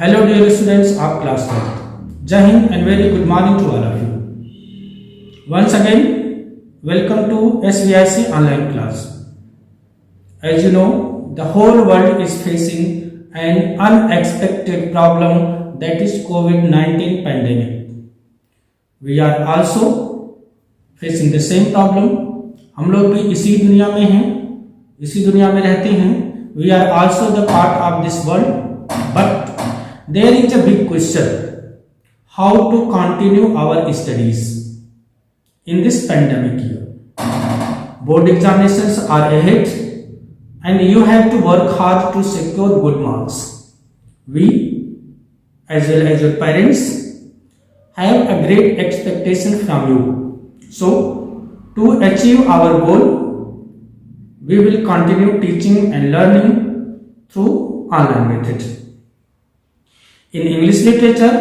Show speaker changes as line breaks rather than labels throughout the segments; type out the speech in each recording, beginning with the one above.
Hello dear students of class 12th. Jai Hind and very good morning to all of you. Once again, welcome to SVIC online class. As you know, the whole world is facing an unexpected problem, that is COVID-19 pandemic. We are also facing the same problem. हम लोग भी इसी दुनिया में हैं, इसी दुनिया में रहते हैं. We are also the part of this world, but there is a big question: how to continue our studies in this pandemic year. Board examinations are ahead and you have to work hard to secure good marks. We, as well as your parents, have a great expectation from you. So, to achieve our goal, we will continue teaching and learning through online method. In English literature,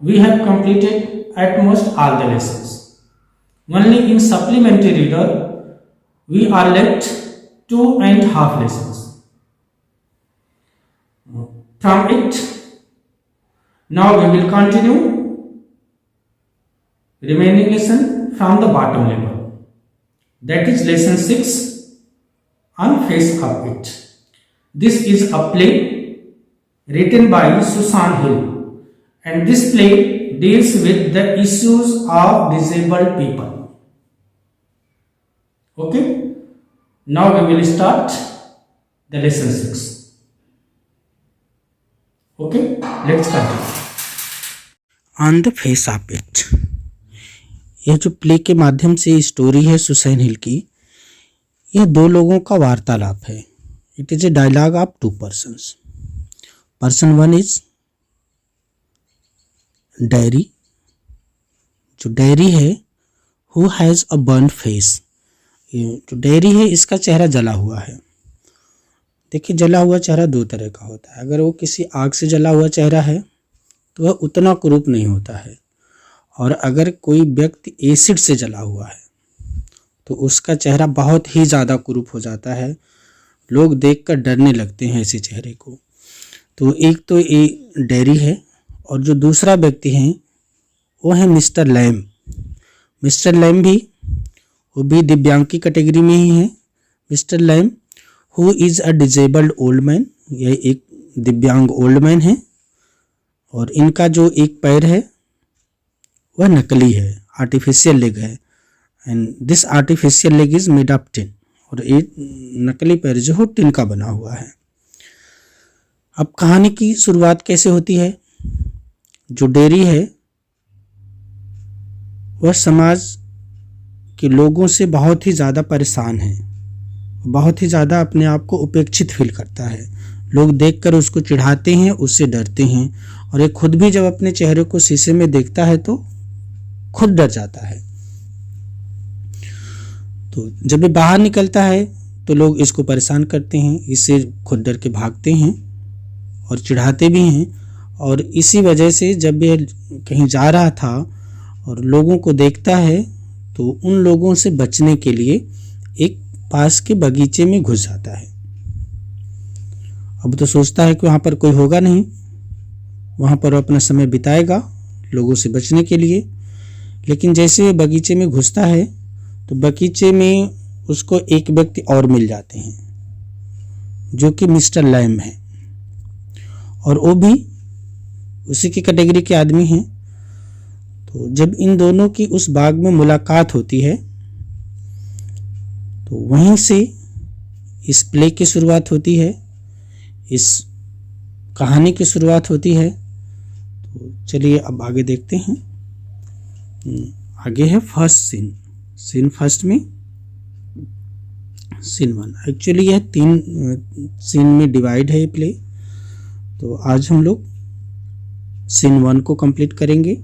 we have completed at most all the lessons. Only in supplementary reader, we are left 2.5 lessons. From it, now we will continue remaining lesson from the bottom level. That is lesson 6 on Face of It. This is a play written by Susan Hill, and this play deals with the issues of disabled people. Okay, now we will start the lesson 6. Okay, let's continue.
On the Face of It. यह जो play के माध्यम से story है Susan हिल की, यह दो लोगों का वार्तालाप है. It is a dialogue of two persons. Person one is Derry. जो डायरी है, who has a burn face. जो डायरी है, इसका चेहरा जला हुआ है. देखिए, जला हुआ चेहरा दो तरह का होता है. अगर वो किसी आग से जला हुआ चेहरा है तो वह उतना कुरूप नहीं होता है, और अगर कोई व्यक्ति एसिड से जला हुआ है तो उसका चेहरा बहुत ही ज़्यादा कुरूप हो जाता है. लोग देखकर डरने लगते हैं ऐसे चेहरे को. तो एक तो ये डेरी है, और जो दूसरा व्यक्ति है वो है मिस्टर लैम. मिस्टर लैम वो भी दिव्यांग की कैटेगरी में ही है. Mister Lamb who is a disabled old man. यह एक दिव्यांग ओल्ड मैन है, और इनका जो एक पैर है वह नकली है, आर्टिफिशियल लेग है. And this artificial leg is made of tin. और एक नकली पैर जो हो टिन का बना हुआ है. अब कहानी की शुरुआत कैसे होती है? जो डेरी है वह समाज के लोगों से बहुत ही ज़्यादा परेशान है, बहुत ही ज़्यादा अपने आप को उपेक्षित फील करता है. लोग देखकर उसको चिढ़ाते हैं, उससे डरते हैं, और ये खुद भी जब अपने चेहरे को शीशे में देखता है तो खुद डर जाता है. तो जब ये बाहर निकलता है तो लोग इसको परेशान करते हैं, इससे खुद डर के भागते हैं और चिढ़ाते भी हैं. और इसी वजह से जब ये कहीं जा रहा था और लोगों को देखता है तो उन लोगों से बचने के लिए एक पास के बगीचे में घुस जाता है. अब तो सोचता है कि वहाँ पर कोई होगा नहीं, वहाँ पर अपना समय बिताएगा लोगों से बचने के लिए. लेकिन जैसे वो बगीचे में घुसता है तो बगीचे में उसको एक व्यक्ति और मिल जाते हैं जो कि मिस्टर लैम है, और वो भी उसी की कैटेगरी के आदमी हैं. तो जब इन दोनों की उस बाग में मुलाकात होती है तो वहीं से इस प्ले की शुरुआत होती है, इस कहानी की शुरुआत होती है. तो चलिए अब आगे देखते हैं. आगे है फर्स्ट सीन. सीन फर्स्ट में सीन 1. एक्चुअली यह 3 सीन में डिवाइड है ये प्ले. तो आज हम लोग सीन 1 को कंप्लीट करेंगे.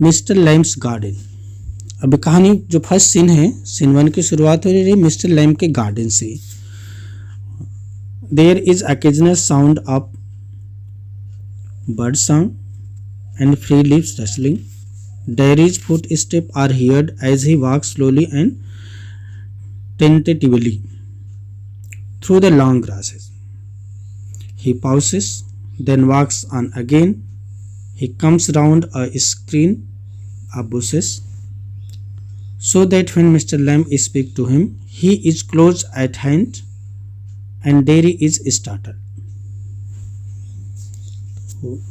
Mister Lamb's garden. अब कहानी जो फर्स्ट सीन है, सीन 1 की शुरुआत हो रही है मिस्टर लैम के गार्डन से. There is occasional sound of bird song and free leaves rustling. Dairy's footsteps are heard as he walks slowly and tentatively through the long grasses. He pauses, then walks on again. He comes round a screen of bushes so that when Mr. Lamb speaks to him, he is close at hand and Dairy is startled.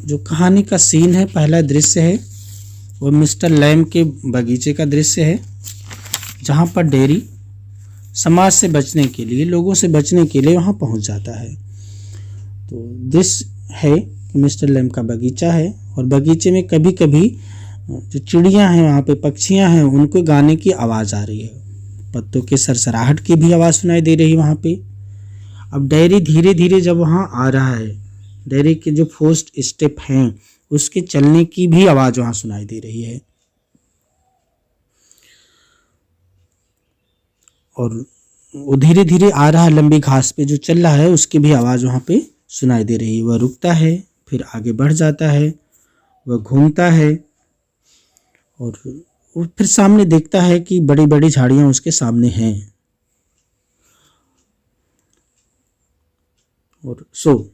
जो कहानी का scene है, पहला दृश्य है वो Mr Lam के बगीचे का दृश्य है, जहाँ पर डेयरी समाज से बचने के लिए, लोगों से बचने के लिए वहाँ पहुँच जाता है। तो दृश्य है कि मिस्टर लैम का बगीचा है और बगीचे में कभी कभी जो चिड़ियाँ हैं, वहाँ पे पक्षियाँ हैं, उनको गाने की आवाज़ आ रही है, पत्तों के सरसराहट की भी आवाज़ सुनाई दे रही है वहाँ पे। अब डेयरी धीरे धीरे जब वहाँ आ रहा है, डेयरी के जो फर्स्ट स्टेप हैं उसके चलने की भी आवाज़ वहाँ सुनाई दे रही है और वो धीरे धीरे आ रहा है, लंबी घास पे जो चल रहा है उसकी भी आवाज़ वहाँ पे सुनाई दे रही है। वह रुकता है, फिर आगे बढ़ जाता है, वह घूमता है और वो फिर सामने देखता है कि बड़ी बड़ी झाड़ियाँ उसके सामने हैं। और सो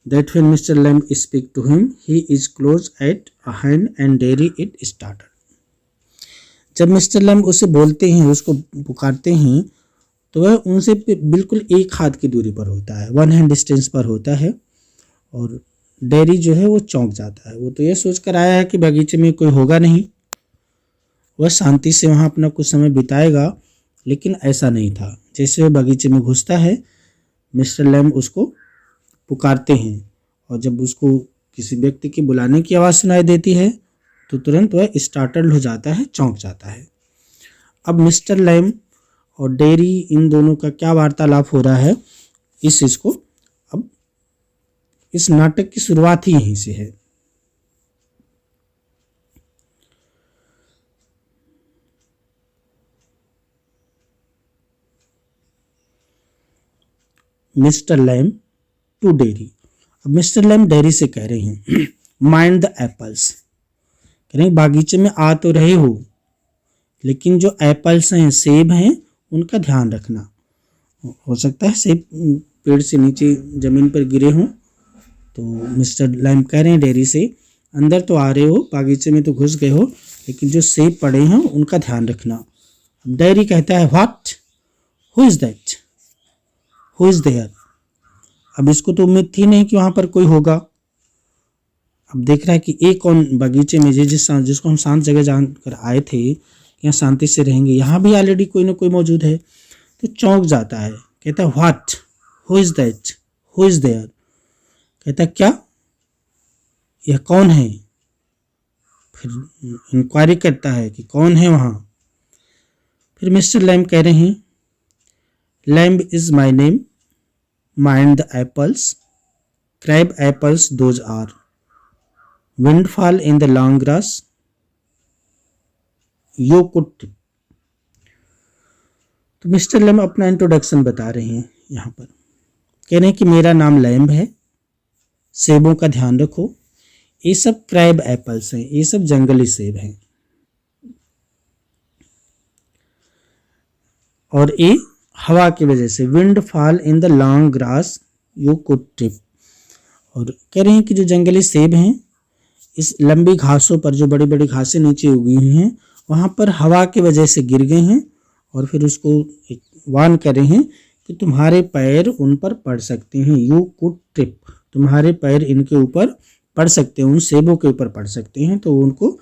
that when Mr. Lamb speak to him, he is close at hand and Dairy it started. जब मिस्टर लैम्ब उसे बोलते हैं, उसको पुकारते हैं, तो वह उनसे बिल्कुल एक हाथ की दूरी पर होता है, 1 हैंड डिस्टेंस पर होता है और डेयरी जो है वो चौंक जाता है। वो तो यह सोचकर आया है कि बगीचे में कोई होगा नहीं, वह शांति से वहाँ अपना कुछ समय बिताएगा, लेकिन ऐसा नहीं था। जैसे वह बगीचे में घुसता है, मिस्टर लैम्ब उसको पुकारते हैं और जब उसको किसी व्यक्ति के बुलाने की आवाज़ सुनाई देती है तो तुरंत वह स्टार्टल्ड हो जाता है, चौंक जाता है। अब मिस्टर लैम्ब और डेयरी, इन दोनों का क्या वार्तालाप हो रहा है, इस चीज़ को अब इस नाटक की शुरुआत ही यहीं से है। Mister Lamb to Derry. अब मिस्टर लैम्ब डेयरी से कह रहे हैं माइंड द एप्पल्स, कह रहे हैं बागीचे में आ तो रहे हो, लेकिन जो एप्पल्स हैं, सेब हैं, उनका ध्यान रखना। हो सकता है सेब पेड़ से नीचे ज़मीन पर गिरे हों। तो मिस्टर लैम्ब कह रहे हैं डेयरी से, अंदर तो आ रहे हो, बागीचे में तो घुस गए हो, लेकिन जो सेब पड़े हैं उनका ध्यान रखना। डेयरी कहता है what, who is that, who is there. अब इसको तो उम्मीद थी नहीं कि वहाँ पर कोई होगा। अब देख रहा है कि एक कौन बगीचे में जिसको हम शांत जगह जानकर आए थे, यहाँ शांति से रहेंगे, यहाँ भी ऑलरेडी कोई ना कोई मौजूद है। तो चौंक जाता है, कहता है what, who is that, who is there. कहता क्या, यह कौन है। फिर इंक्वायरी करता है कि कौन है वहाँ। फिर मिस्टर लैम्ब कह रहे हैं lamb is my name, mind the apples, crab apples those are, windfall in the long grass, you could tip। तो मिस्टर लैम्ब अपना इंट्रोडक्शन बता रहे हैं यहाँ पर, कह रहे हैं कि मेरा नाम लैम्ब है, सेबों का ध्यान रखो, ये सब क्रैब एप्पल्स हैं, ये सब जंगली सेब हैं और ये हवा की वजह से, wind fall in the long grass you could trip. और कह रहे हैं कि जो जंगली सेब हैं, इस लंबी घासों पर, जो बड़ी बड़ी घासें नीचे उगी हुई हैं, वहाँ पर हवा की वजह से गिर गए हैं और फिर उसको वार्न कर रहे हैं कि तुम्हारे पैर उन पर पड़ सकते हैं, यू कुड ट्रिप, तुम्हारे पैर इनके ऊपर पड़ सकते हैं, उन सेबों के ऊपर पड़ सकते हैं। तो उनको,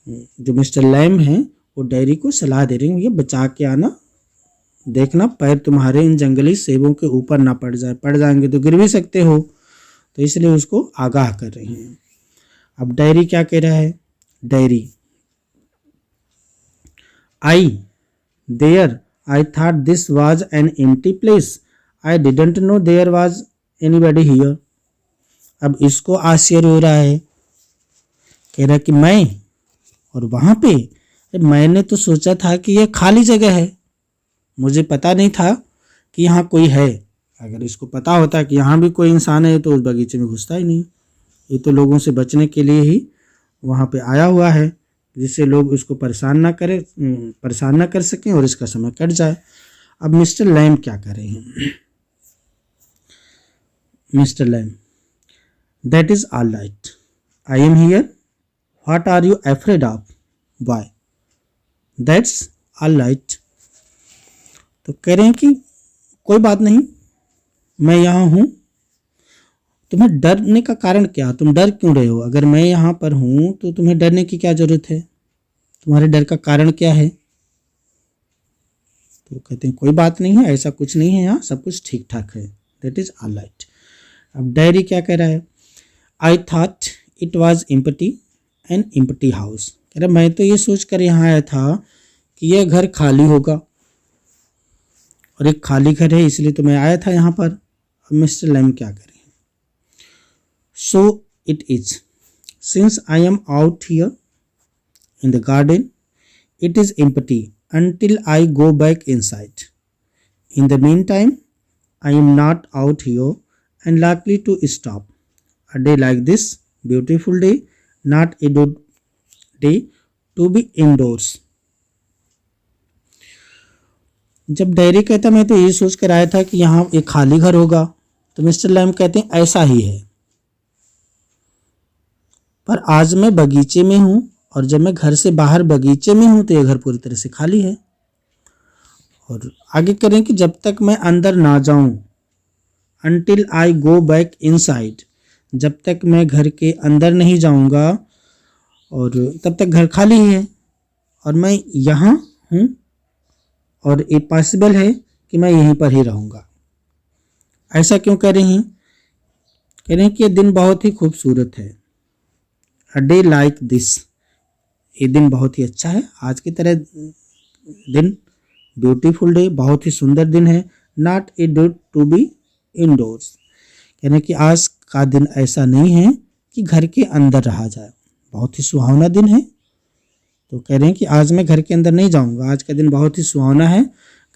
जो मिस्टर लैम्ब हैं, वो डेयरी को सलाह दे रहे हैं, ये बचा के आना, देखना पैर तुम्हारे इन जंगली सेबों के ऊपर ना पड़ जाए, पड़ जाएंगे तो गिर भी सकते हो। तो इसलिए उसको आगाह कर रही हैं। अब डेयरी क्या कह रहा है, Derry I there, I thought this was an empty place, I didn't know there was anybody here. अब इसको आश्चर्य हो रहा है, कह रहा कि मैं, और वहाँ पे मैंने तो सोचा था कि यह खाली जगह है, मुझे पता नहीं था कि यहाँ कोई है। अगर इसको पता होता कि यहाँ भी कोई इंसान है तो उस बगीचे में घुसता ही नहीं। ये तो लोगों से बचने के लिए ही वहाँ पे आया हुआ है, जिससे लोग उसको परेशान ना कर सकें और इसका समय कट जाए। अब मिस्टर लैम क्या कर रहे हैं? Mister Lamb, that is all right, I am here, what are you afraid of, why, that's all right. तो कह रहे हैं कि कोई बात नहीं, मैं यहाँ हूँ, तुम्हें डरने का कारण क्या, तुम डर क्यों रहे हो? अगर मैं यहाँ पर हूँ तो तुम्हें डरने की क्या जरूरत है? तुम्हारे डर का कारण क्या है? तो कहते हैं कोई बात नहीं है, ऐसा कुछ नहीं है, यहाँ सब कुछ ठीक ठाक है, दैट इज ऑल राइट। अब डायरी क्या कह रहा है? I thought it was empty, an empty house. कह रहा मैं तो ये सोच कर यहाँ आया था कि यह घर खाली होगा और एक खाली घर है, इसलिए तो मैं आया था यहाँ पर। अब मिस्टर लैम क्या करें? So it is, since I am out here in the garden, it is empty until I go back inside. In the meantime, I am not out here and likely to stop. A day like this, beautiful day, not a good day to be indoors. जब diary कहता मैं तो ये सोच कर आया था कि यहाँ एक खाली घर होगा, तो मिस्टर लैम कहते हैं ऐसा ही है, पर आज मैं बगीचे में हूँ और जब मैं घर से बाहर बगीचे में हूँ तो यह घर पूरी तरह से खाली है। और आगे करें कि जब तक मैं अंदर ना जाऊं, until I go back inside, जब तक मैं घर के अंदर नहीं जाऊंगा और तब तक घर खाली है और मैं यहाँ हूँ और ये पॉसिबल है कि मैं यहीं पर ही रहूँगा। ऐसा क्यों कह रही हैं? कह रहे हैं कि यह दिन बहुत ही खूबसूरत है। अ डे लाइक दिस, ये दिन बहुत ही अच्छा है, आज की तरह दिन, ब्यूटीफुल डे, बहुत ही सुंदर दिन है, not a day to be indoors, यानी कि आज का दिन ऐसा नहीं है कि घर के अंदर रहा जाए, बहुत ही सुहावना दिन है। तो कह रहे हैं कि आज मैं घर के अंदर नहीं जाऊंगा, आज का दिन बहुत ही सुहावना है,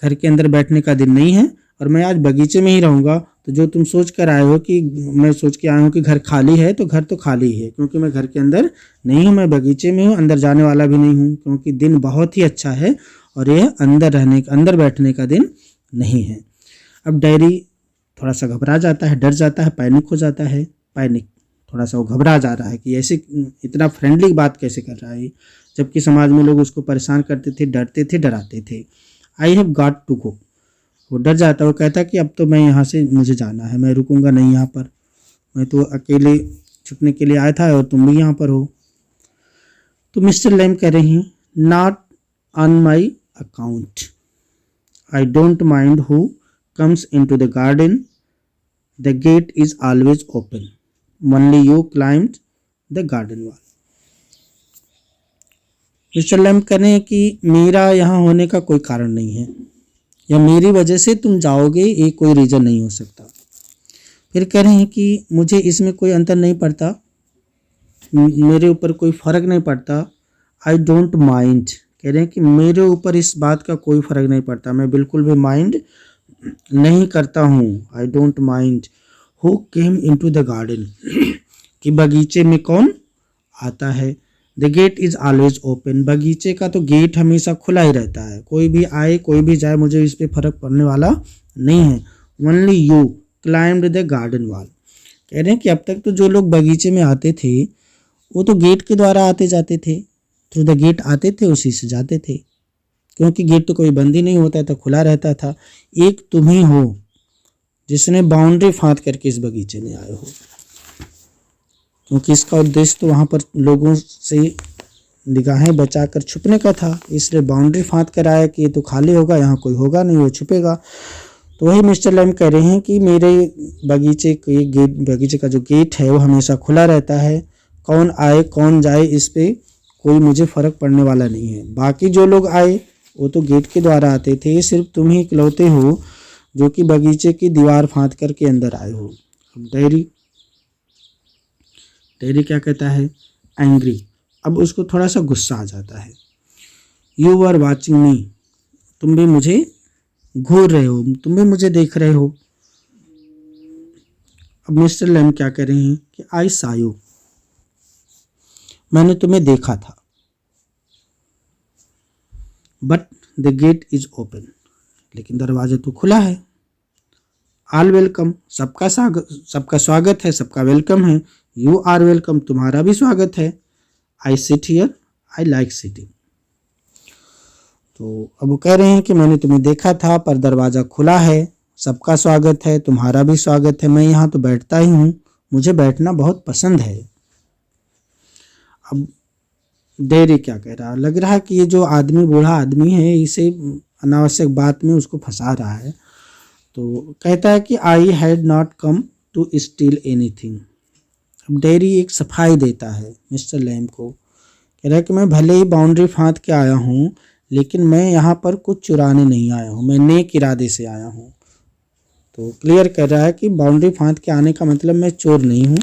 घर के अंदर बैठने का दिन नहीं है और मैं आज बगीचे में ही रहूंगा। तो जो तुम सोच कर आए हो कि मैं सोच के आया हूँ कि घर खाली है, तो घर तो खाली है क्योंकि मैं घर के अंदर नहीं हूँ, मैं बगीचे में हूँ, अंदर जाने वाला भी नहीं हूँ, क्योंकि दिन बहुत ही अच्छा है और यह अंदर बैठने का दिन नहीं है। अब डायरी थोड़ा सा घबरा जाता है, डर जाता है, पैनिक हो जाता है, पैनिक थोड़ा सा वो घबरा जा रहा है कि ऐसे इतना फ्रेंडली बात कैसे कर रहा है, जबकि समाज में लोग उसको परेशान करते थे, डरते थे, डराते थे। I have got to go, वो डर जाता है, वो कहता कि अब तो मैं यहाँ से, मुझे जाना है, मैं रुकूंगा नहीं यहाँ पर, मैं तो अकेले छुपने के लिए आया था और तुम भी यहाँ पर हो। तो मिस्टर लैम कह रहे हैं not on my account, I don't mind who comes in to the garden, the gate is always open, only you climbed the garden wall. Mister Lamb कह रहे हैं कि मेरा यहाँ होने का कोई कारण नहीं है या मेरी वजह से तुम जाओगे, ये कोई रीज़न नहीं हो सकता। फिर कह रहे हैं कि मुझे इसमें कोई अंतर नहीं पड़ता, मेरे ऊपर कोई फ़र्क नहीं पड़ता। आई डोंट माइंड, कह रहे हैं कि मेरे ऊपर इस बात का कोई फ़र्क नहीं पड़ता, मैं बिल्कुल भी माइंड नहीं करता हूँ। I don't mind who came into the garden, कि बगीचे में कौन आता है। The gate is always open, बगीचे का तो गेट हमेशा खुला ही रहता है, कोई भी आए कोई भी जाए, मुझे इस पर फ़र्क पड़ने वाला नहीं है। Only you climbed the garden wall, कह रहे हैं कि अब तक तो जो लोग बगीचे में आते थे वो तो गेट के द्वारा आते जाते थे, थ्रू द गेट आते थे, उसी से जाते थे, क्योंकि गेट तो कोई बंद ही नहीं होता था, खुला रहता था। एक तुम ही हो जिसने बाउंड्री फाँद करके इस बगीचे में आए हो, क्योंकि इसका उद्देश्य तो वहाँ पर लोगों से निगाहें बचाकर छुपने का था, इसलिए बाउंड्री फाँद कर आया कि ये तो खाली होगा, यहाँ कोई होगा नहीं, वो छुपेगा। तो वही मिस्टर लैम कह रहे हैं कि मेरे बगीचे का जो गेट है वो हमेशा खुला रहता है, कौन आए कौन जाए इस पर कोई मुझे फ़र्क पड़ने वाला नहीं है। बाकी जो लोग आए वो तो गेट के द्वारा आते थे, सिर्फ तुम ही इकलौते हो जो कि बगीचे की दीवार फाँद करके अंदर आए हो। अब डायरी क्या कहता है? एंग्री, अब उसको थोड़ा सा गुस्सा आ जाता है। यू आर वॉचिंग मी, तुम भी मुझे घूर रहे हो, तुम भी मुझे देख रहे हो। अब मिस्टर लैम क्या कह रहे हैं कि आई सॉ यू, मैंने तुम्हें देखा था। But the gate is open, लेकिन दरवाजा तो खुला है। ऑल वेलकम, सबका स्वागत है, सबका वेलकम है। यू आर वेलकम, तुम्हारा भी स्वागत है। I sit here, I like sitting. तो अब वो कह रहे हैं कि मैंने तुम्हें देखा था पर दरवाज़ा खुला है, सबका स्वागत है, तुम्हारा भी स्वागत है, मैं यहाँ तो बैठता ही हूँ, मुझे बैठना बहुत पसंद है। अब डेरी क्या कह रहा है, लग रहा है कि ये जो आदमी बूढ़ा आदमी है इसे अनावश्यक बात में उसको फंसा रहा है। तो कहता है कि I had not come to steal anything. अब डेरी एक सफाई देता है मिस्टर लैम को, कह रहा है कि मैं भले ही बाउंड्री फाँद के आया हूँ लेकिन मैं यहाँ पर कुछ चुराने नहीं आया हूँ, मैं नेक इरादे से आया हूँ। तो क्लियर कर रहा है कि बाउंड्री फाँद के आने का मतलब मैं चोर नहीं हूँ,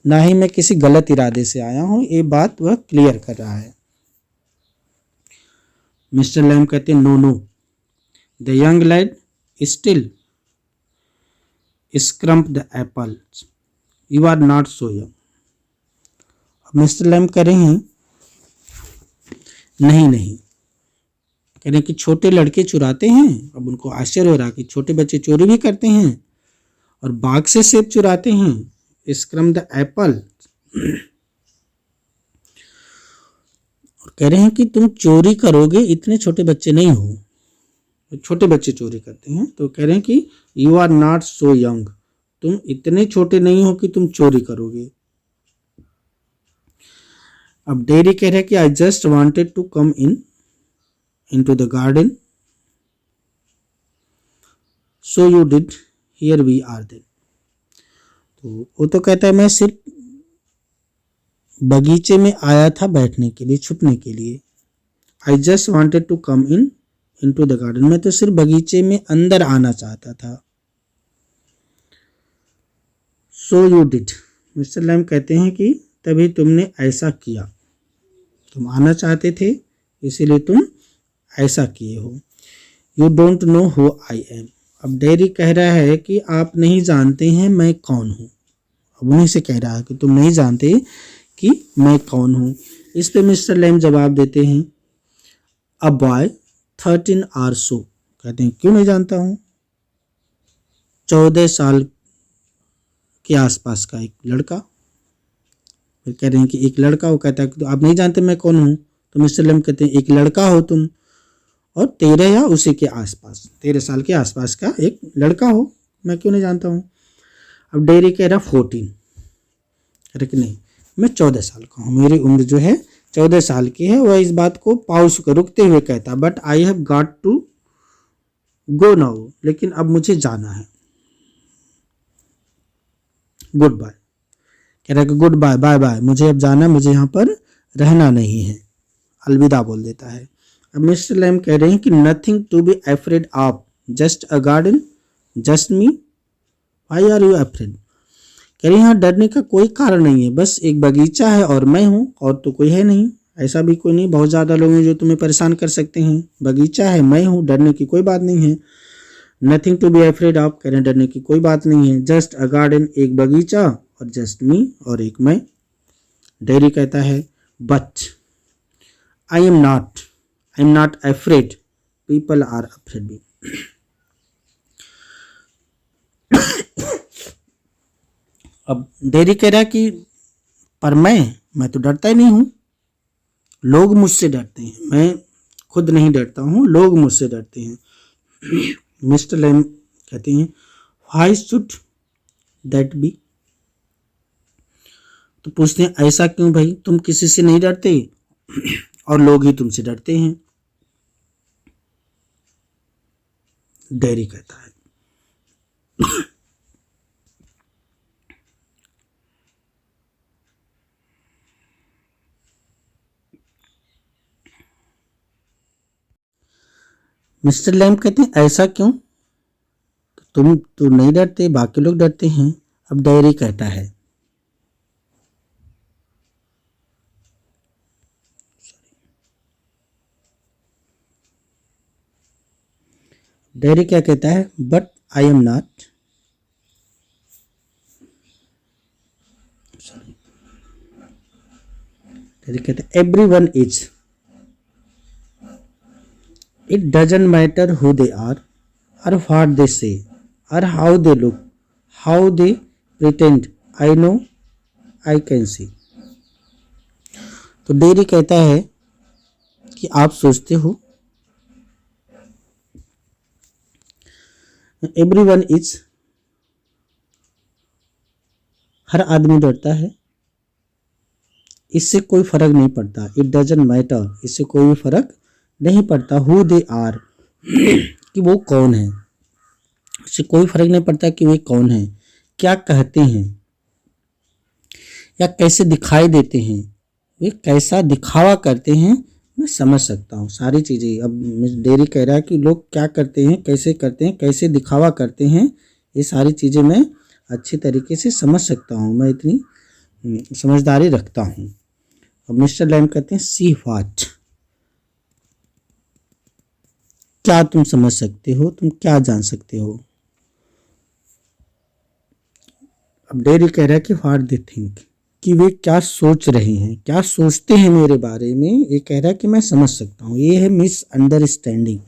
ना ही मैं किसी गलत इरादे से आया हूँ, ये बात वह क्लियर कर रहा है। मिस्टर लैम कहते हैं no no, the young lad still scrump the apples, you are not so young. अब मिस्टर लैम कह रहे हैं नहीं, कह रहे हैं कि छोटे लड़के चुराते हैं। अब उनको आश्चर्य हो रहा कि छोटे बच्चे चोरी भी करते हैं और बाग से सेब चुराते हैं। स्क्रम द एप्पल, और कह रहे हैं कि तुम चोरी करोगे, इतने छोटे बच्चे नहीं हो, छोटे बच्चे चोरी करते हैं। तो कह रहे हैं कि you are not so young, तुम इतने छोटे नहीं हो कि तुम चोरी करोगे। अब डेरी कह रहे हैं कि I just wanted to come into the garden, so you did, here we are then। तो वो तो कहता है मैं सिर्फ बगीचे में आया था बैठने के लिए, छुपने के लिए। I just wanted to come into the garden, मैं तो सिर्फ बगीचे में अंदर आना चाहता था। So you did, mister Lamb कहते हैं कि तभी तुमने ऐसा किया, तुम आना चाहते थे इसीलिए तुम ऐसा किए हो। You don't know who I am. अब डेरी कह रहा है कि आप नहीं जानते हैं मैं कौन हूँ। अब उन्हीं से कह रहा है कि तुम नहीं जानते कि मैं कौन हूँ। इस पे मिस्टर लैम जवाब देते हैं अ बॉय 13 आर सो, कहते हैं क्यों नहीं जानता हूँ, 14 साल के आसपास का एक लड़का। फिर कह रहे हैं कि एक लड़का, वो कहता है कि तो आप नहीं जानते मैं कौन हूँ। तो मिस्टर लैम कहते हैं एक लड़का हो तुम और 13 या उसी के आसपास, 13 साल के आसपास का एक लड़का हो, मैं क्यों नहीं जानता हूँ। अब डेरी कह रहा 14, अरे कि नहीं मैं 14 साल का हूँ, मेरी उम्र जो है 14 साल की है। वह इस बात को पॉज कर रुकते हुए कहता but I have got to go now, लेकिन अब मुझे जाना है। गुड बाय, कह रहा है कि गुड बाय, बाय बाय, मुझे अब जाना, मुझे यहाँ पर रहना नहीं है, अलविदा बोल देता है। अब मिस्टर लैम कह रहे हैं कि nothing to be afraid of, just a garden, just me, why are you afraid. कह रहे हैं यहाँ डरने का कोई कारण नहीं है, बस एक बगीचा है और मैं हूँ, और तो कोई है नहीं, ऐसा भी कोई नहीं, बहुत ज़्यादा लोग हैं जो तुम्हें परेशान कर सकते हैं, बगीचा है, मैं हूँ, डरने की कोई बात नहीं है। Nothing to be afraid of, कह रहे हैं डरने की कोई बात नहीं है, जस्ट अ गार्डन, एक बगीचा, और जस्ट मी, और एक मैं। डेरी कहता है but I am not afraid, people are afraid me. अब डेरी कह रहा कि पर मैं तो डरता ही नहीं हूँ, लोग मुझसे डरते हैं, मैं खुद नहीं डरता हूँ, लोग मुझसे डरते हैं। मिस्टर लैम कहते हैं व्हाई शुड दैट बी। तो पूछते हैं ऐसा क्यों भाई, तुम किसी से नहीं डरते और लोग ही तुमसे डरते हैं। डेरी कहता है मिस्टर लैम कहते हैं ऐसा क्यों, तुम तो नहीं डरते, बाकी लोग डरते हैं। अब डेरी कहता है डेरी क्या कहता है but I am not, Derry कहता है every one is, it doesn't matter who they are or what they say or how they look, how they pretend, I know, I can see. तो Derry कहता है कि आप सोचते हो, everyone is, हर आदमी डरता है, इससे कोई फर्क नहीं पड़ता, इट डजंट मैटर, इससे कोई भी फर्क नहीं पड़ता, हु दे आर, कि वो कौन है, इससे कोई फर्क नहीं पड़ता कि वे कौन है, क्या कहते हैं या कैसे दिखाई देते हैं, वे कैसा दिखावा करते हैं, मैं समझ सकता हूँ सारी चीज़ें। अब डेरी कह रहा है कि लोग क्या करते हैं, कैसे दिखावा करते हैं, ये सारी चीज़ें मैं अच्छी तरीके से समझ सकता हूँ, मैं इतनी समझदारी रखता हूँ। अब मिस्टर लैम कहते हैं सी व्हाट, क्या तुम समझ सकते हो, तुम क्या जान सकते हो। अब डेरी कह रहा है कि व्हाट दे थिंक, कि वे क्या सोच रहे हैं, क्या सोचते हैं मेरे बारे में, ये कह रहा है कि मैं समझ सकता हूँ, ये है मिस अंडरस्टैंडिंग।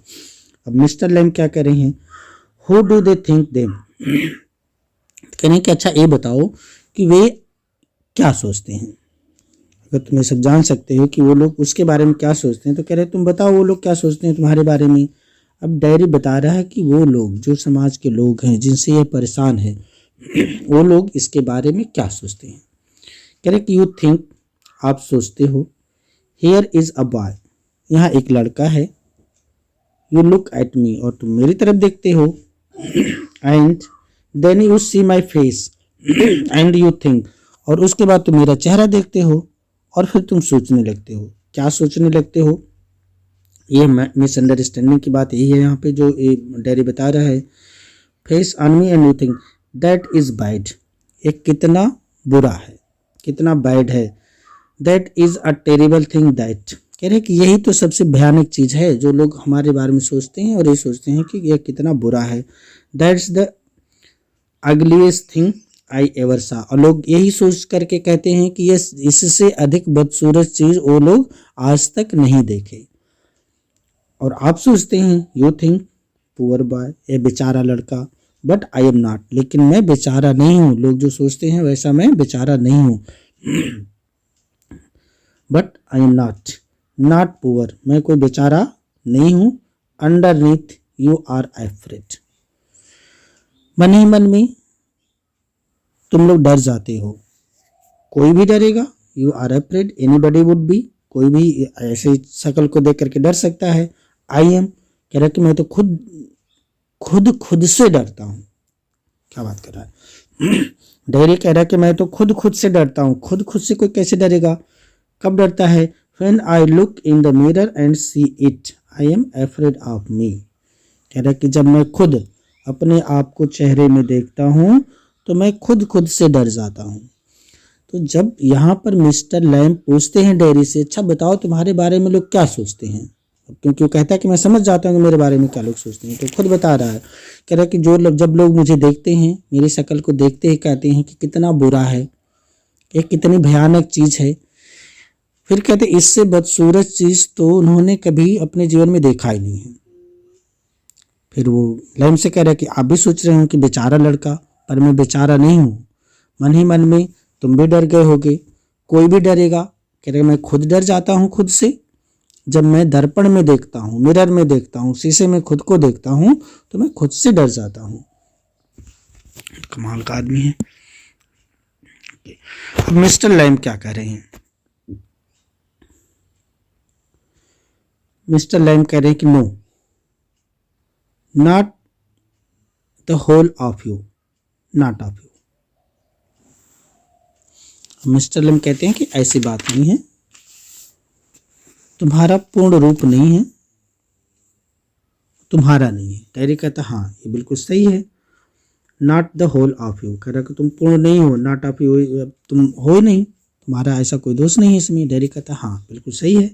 अब मिस्टर लैम क्या कह रहे हैं, who do they think them, कह रहे हैं कि अच्छा ये बताओ कि वे क्या सोचते हैं, अगर तुम ये सब जान सकते हो कि वो लोग उसके बारे में क्या सोचते हैं, तो कह रहे हैं तुम बताओ वो लोग क्या सोचते हैं तुम्हारे बारे में। अब डायरी बता रहा है कि वो लोग जो समाज के लोग हैं जिनसे ये परेशान है, वो लोग इसके बारे में क्या सोचते हैं। कह रहे कि यू थिंक, आप सोचते हो, हियर इज अ बॉय, यहाँ एक लड़का है, यू लुक एट मी, और तुम मेरी तरफ देखते हो, and then you see my face and you think, और उसके बाद तुम मेरा चेहरा देखते हो और फिर तुम सोचने लगते हो। क्या सोचने लगते हो, ये मिसअंडरस्टैंडिंग की बात यही है यहाँ पे जो डेरी बता रहा है। Face on me and you think that is bad, ये कितना बुरा है, कितना बैड है। That is a terrible thing that, कह रहे कि यही तो सबसे भयानक चीज़ है जो लोग हमारे बारे में सोचते हैं और ये सोचते हैं कि यह कितना बुरा है। That's the ugliest thing I ever सा, और लोग यही सोच करके कहते हैं कि ये इससे अधिक बदसूरत चीज़ वो लोग आज तक नहीं देखे। और आप सोचते हैं, यू थिंक पुअर बॉय, ये बेचारा लड़का, बट आई एम नॉट, लेकिन मैं बेचारा नहीं हूँ। लोग जो सोचते हैं वैसा मैं बेचारा नहीं हूँ। But I am not poor, मैं कोई बेचारा नहीं हूँ। अंडरनीथ यू आर एफ्रेड, मन ही मन में तुम लोग डर जाते हो, कोई भी डरेगा। You are afraid, anybody would be, कोई भी ऐसे शक्ल को देख करके डर सकता है। आई एम, कह रहा है कि मैं तो खुद से डरता हूँ। क्या बात कर रहा है। डेरी कह रहा है कि मैं तो खुद से डरता हूँ। खुद से कोई कैसे डरेगा, कब डरता है। When I look in the mirror and see it I am afraid of me, कह रहा है कि जब मैं खुद अपने आप को चेहरे में देखता हूँ तो मैं खुद से डर जाता हूँ। तो जब यहाँ पर मिस्टर लैम पूछते हैं डेरी से, अच्छा बताओ तुम्हारे बारे में लोग क्या सोचते हैं, क्योंकि वो कहता है कि मैं समझ जाता हूँ कि मेरे बारे में क्या लोग सोचते हैं, तो खुद बता रहा है। कह रहा है कि जब लोग मुझे देखते हैं, मेरी शक्ल को देखते ही कहते हैं कि कितना बुरा है, ये कितनी भयानक चीज़ है। फिर कहते इससे बदसूरत चीज़ तो उन्होंने कभी अपने जीवन में देखा ही नहीं है। फिर वो लैम से कह रहा है कि आप भी सोच रहे हो कि बेचारा लड़का, पर मैं बेचारा नहीं हूँ। मन ही मन में तुम भी डर गए होगे, कोई भी डरेगा। कह रहे मैं खुद डर जाता हूँ खुद से, जब मैं दर्पण में देखता हूँ, मिरर में देखता हूँ, शीशे में खुद को देखता हूँ तो मैं खुद से डर जाता हूँ। कमाल का आदमी है। अब मिस्टर लैम क्या कह रहे हैं, मिस्टर लैम कह रहे हैं कि no, not the whole of you, not of you. Mister Lamb कहते हैं कि ऐसी बात नहीं है, तुम्हारा पूर्ण रूप नहीं है, तुम्हारा नहीं है। डेरी कहता हाँ ये बिल्कुल सही है। Not the whole of you, कह रहा कि तुम पूर्ण नहीं हो, नॉट ऑफ यू, तुम हो ही नहीं, तुम्हारा ऐसा कोई दोष नहीं है इसमें। डेरी कहता हाँ बिल्कुल सही है।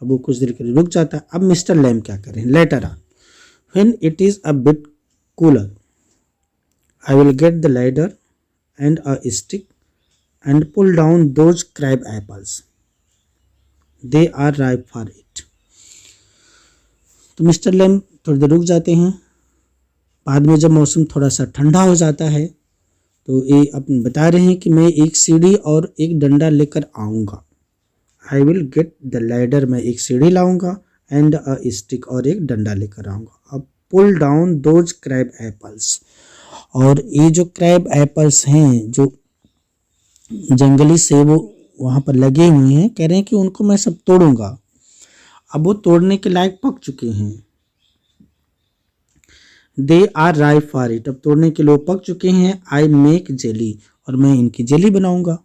अब वो कुछ देर के लिए रुक जाता है। अब मिस्टर लैम क्या करें, later on, when it is a bit cooler I will get the ladder and a stick and pull down those crab apples, they are ripe for it. तो मिस्टर लैम थोड़ी देर रुक जाते हैं। बाद में जब मौसम थोड़ा सा ठंडा हो जाता है तो ये अपन बता रहे हैं कि मैं एक सीढ़ी और एक डंडा लेकर आऊँगा। आई विल गेट द लैडर, मैं एक सीढ़ी लाऊंगा, एंड अ स्टिक, और एक डंडा लेकर आऊँगा। अब pull down those crab apples, और ये जो क्रैब एप्पल्स हैं जो जंगली सेब वहाँ पर लगे हुए हैं, कह रहे हैं कि उनको मैं सब तोड़ूंगा। अब वो तोड़ने के लायक पक चुके हैं। They are ripe for it, अब तोड़ने के लिए पक चुके हैं। आई मेक जेली, और मैं इनकी जेली बनाऊंगा।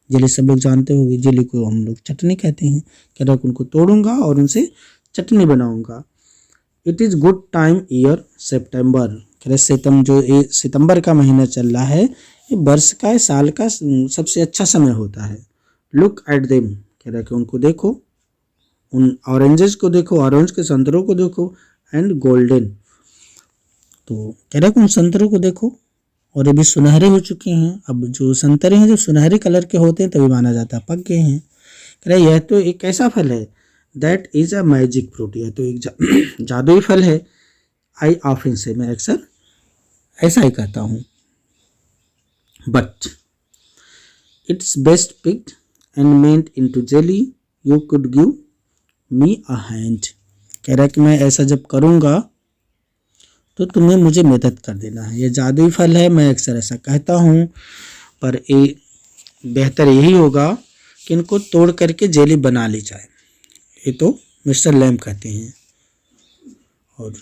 जेली सब लोग जानते होंगे, जेली को हम लोग चटनी कहते हैं। कह रहा है उनको तोड़ूंगा और उनसे चटनी बनाऊंगा। It is good time year September, कह रहे सितंबर का महीना चल रहा है, ये वर्ष का साल का सबसे अच्छा समय होता है। लुक एट देम, कह रहा है कि उनको देखो, उन ऑरेंजेस को देखो, ऑरेंज के संतरों को देखो, एंड गोल्डन, तो कह रहा है कि उन संतरों को देखो, और ये भी सुनहरे हो चुके हैं। अब जो संतरे हैं जो सुनहरे कलर के होते हैं तभी माना जाता है पक गए हैं। कह रहा है यह तो एक ऐसा फल है, that is a magic fruit, यह तो एक जादुई फल है। आई ऑफन से, मैं अक्सर ऐसा ही कहता हूँ। But it's best picked and meant into jelly, you could give me a hand, कह रहा है कि मैं ऐसा जब करूँगा तो तुम्हें मुझे मदद कर देना है। ये जादुई फल है, मैं अक्सर ऐसा कहता हूँ, पर ये बेहतर यही होगा कि इनको तोड़ करके जेली बना ली जाए। ये तो मिस्टर लैम कहते हैं। और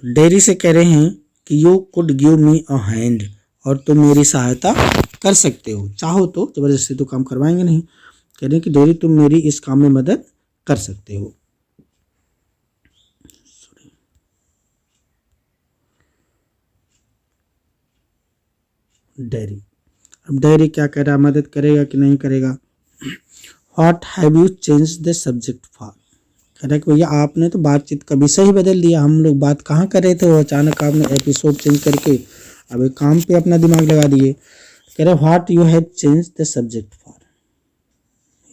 डेयरी से कह रहे हैं कि you could give me a hand, और तुम मेरी सहायता कर सकते हो, चाहो तो, ज़बरदस्ती तो काम करवाएंगे नहीं। कह रहे हैं कि डेयरी तुम मेरी इस काम में मदद कर सकते हो। डेयरी, अब डेयरी क्या कह रहा है, मदद करेगा कि नहीं करेगा। What have you change the subject for, कह रहा है कि भैया आपने तो बातचीत का विषय ही बदल दिया, हम लोग बात कहाँ कर रहे थे, वो अचानक आपने एपिसोड चेंज करके अब एक काम पे अपना दिमाग लगा दिए। कह रहा है what you have change the subject for,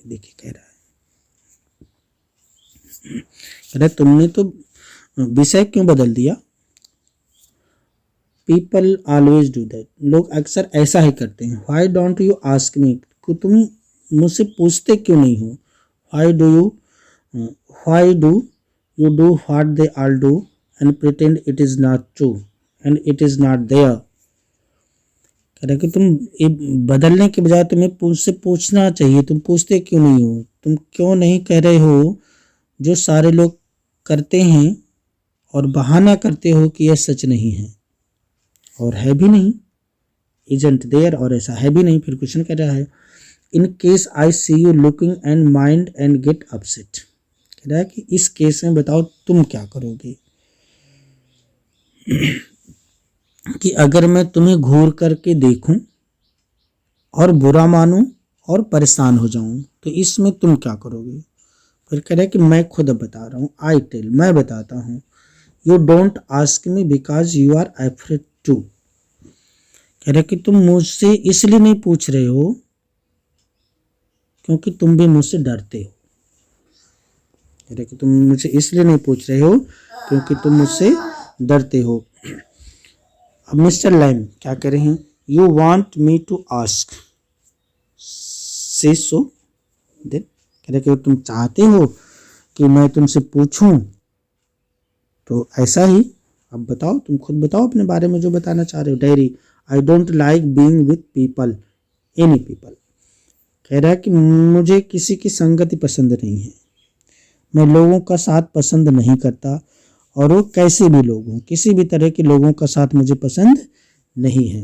देखिए कह रहा है, कह रहा है तुमने तो विषय क्यों बदल दिया। पीपल ऑलवेज डू दैट, लोग अक्सर ऐसा ही करते हैं। Why don't you ask me, तुम मुझसे पूछते क्यों नहीं हो। Why do you do what they all do and pretend it is not true and it is not there, कह रहे कि तुम बदलने के बजाय तुम्हें मुझसे पूछना चाहिए, तुम पूछते क्यों नहीं हो। तुम क्यों नहीं कह रहे हो जो सारे लोग करते हैं और बहाना करते हो कि यह सच नहीं है और है भी नहीं, इजंट देयर, और ऐसा है भी नहीं। फिर क्वेश्चन कह रहा है in case I see you looking and mind and get upset, कह रहा है कि इस केस में बताओ तुम क्या करोगे कि अगर मैं तुम्हें घूर करके देखूं और बुरा मानूं और परेशान हो जाऊं तो इसमें तुम क्या करोगे। फिर कह रहा है कि मैं खुद बता रहा हूँ, आई टेल, मैं बताता हूँ। You don't ask me because you are afraid to, कह रहे कि तुम मुझसे इसलिए नहीं पूछ रहे हो क्योंकि तुम भी मुझसे डरते हो। कह रहे कि तुम मुझसे इसलिए नहीं पूछ रहे हो क्योंकि तुम मुझसे डरते हो। अब मिस्टर लैम क्या कह रहे हैं, you want me to ask say so then, कह रहे कि तुम चाहते हो कि मैं तुमसे पूछूं तो ऐसा ही। अब बताओ, तुम खुद बताओ अपने बारे में जो बताना चाह रहे हो। Diary, I don't like being with people, any people, कह रहा है कि मुझे किसी की संगति पसंद नहीं है, मैं लोगों का साथ पसंद नहीं करता, और वो कैसे भी लोग हों, किसी भी तरह के लोगों का साथ मुझे पसंद नहीं है।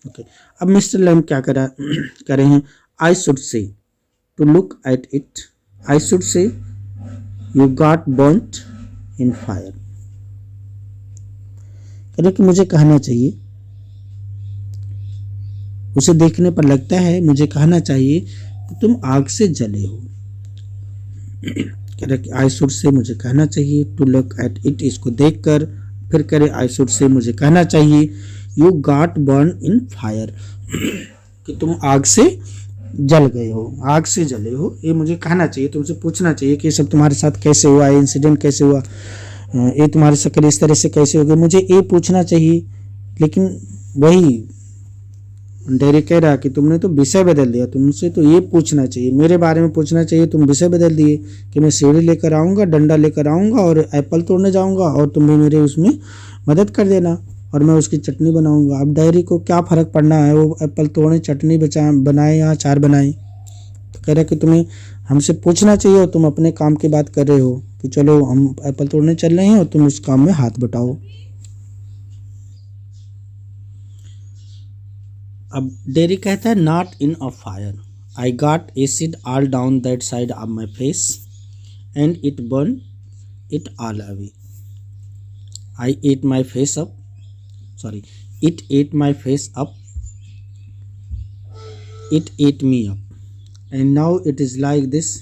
ओके, अब मिस्टर लैम क्या कर रहे हैं, I should say to look at it, I should say you got burnt in fire, कह रहे कि मुझे कहना चाहिए, उसे देखने पर लगता है, मुझे कहना चाहिए कि तुम आग से जले हो। कह रहे कि आई शुड से मुझे कहना चाहिए, टू लुक एट इट इसको देखकर, फिर करे आई शुड से मुझे कहना चाहिए, you got burn in fire, कि तुम आग से जल गए हो, आग से जले हो। ये मुझे कहना चाहिए, तुमसे पूछना चाहिए कि ये सब तुम्हारे साथ कैसे हुआ, ये इंसिडेंट कैसे हुआ, ये तुम्हारी शक्ल इस तरह से कैसे हो गई, मुझे ये पूछना चाहिए। लेकिन वही डेरी कह रहा कि तुमने तो विषय बदल दिया, तुमसे तो ये पूछना चाहिए, मेरे बारे में पूछना चाहिए, तुम विषय बदल दिए कि मैं सीढ़ी लेकर आऊँगा, डंडा लेकर आऊँगा और एप्पल तोड़ने जाऊँगा और तुम भी मेरे उसमें मदद कर देना और मैं उसकी चटनी बनाऊँगा। अब डेयरी को क्या फ़र्क पड़ना है, वो एप्पल तोड़े, चटनी बनाए या अचार बनाए। तो कह रहा कि तुम्हें हमसे पूछना चाहिए और तुम अपने काम की बात कर रहे हो कि चलो हम एप्पल तोड़ने चल रहे हैं और तुम उस काम में हाथ बटाओ। अब डेरी कहता है not in a fire, I got acid all down that side of my face and it burn it all away. I at my face up, sorry, it at my face up, it at me up and now it is like this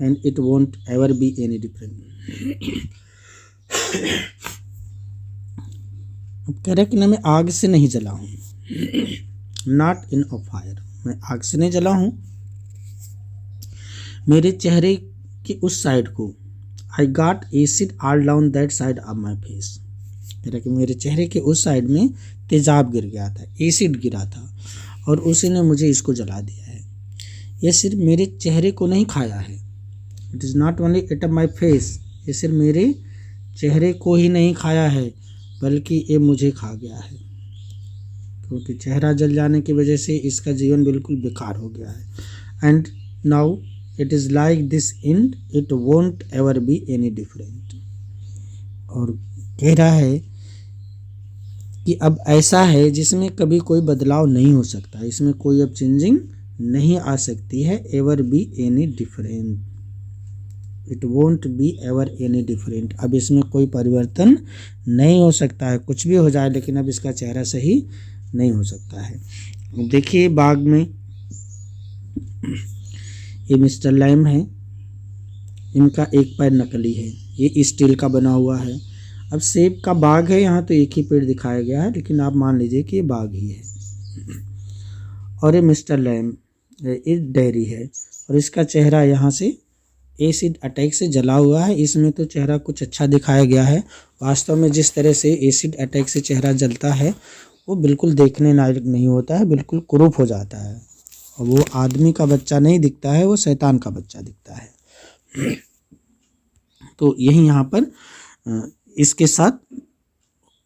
and it won't ever be any different. अब कह रहा है कि ना मैं आग से नहीं जला हूँ, नॉट इन अ फायर, मैं आग से नहीं जला हूँ। मेरे चेहरे के उस साइड को I got acid all down that side of my face, कह रहा कि मेरे चेहरे के उस साइड में तेजाब गिर गया था, एसिड गिरा था और उसी ने मुझे इसको जला दिया है। यह सिर्फ मेरे चेहरे को नहीं खाया है, it is not only it of my face, ये सिर्फ मेरे चेहरे को ही नहीं खाया है बल्कि ये मुझे खा गया है, क्योंकि चेहरा जल जाने की वजह से इसका जीवन बिल्कुल बेकार हो गया है। And now it is like this and it won't ever be any different. और कह रहा है कि अब ऐसा है जिसमें कभी कोई बदलाव नहीं हो सकता, इसमें कोई अब चेंजिंग नहीं आ सकती है, ever be any different, it won't be ever any different. अब इसमें कोई परिवर्तन नहीं हो सकता है, कुछ भी हो जाए लेकिन अब इसका चेहरा सही नहीं हो सकता है। देखिए बाग में ये मिस्टर लैम है, इनका एक पैर नकली है, ये स्टील का बना हुआ है। अब सेब का बाग है, यहाँ तो एक ही पेड़ दिखाया गया है लेकिन आप मान लीजिए कि ये बाग ही है। और ये मिस्टर लैम ये डेयरी है और इसका चेहरा यहाँ से एसिड अटैक से जला हुआ है। इसमें तो चेहरा कुछ अच्छा दिखाया गया है, वास्तव में जिस तरह से एसिड अटैक से चेहरा जलता है वो बिल्कुल देखने लायक नहीं होता है, बिल्कुल कुरूप हो जाता है और वो आदमी का बच्चा नहीं दिखता है, वो शैतान का बच्चा दिखता है। तो यही यहाँ पर इसके साथ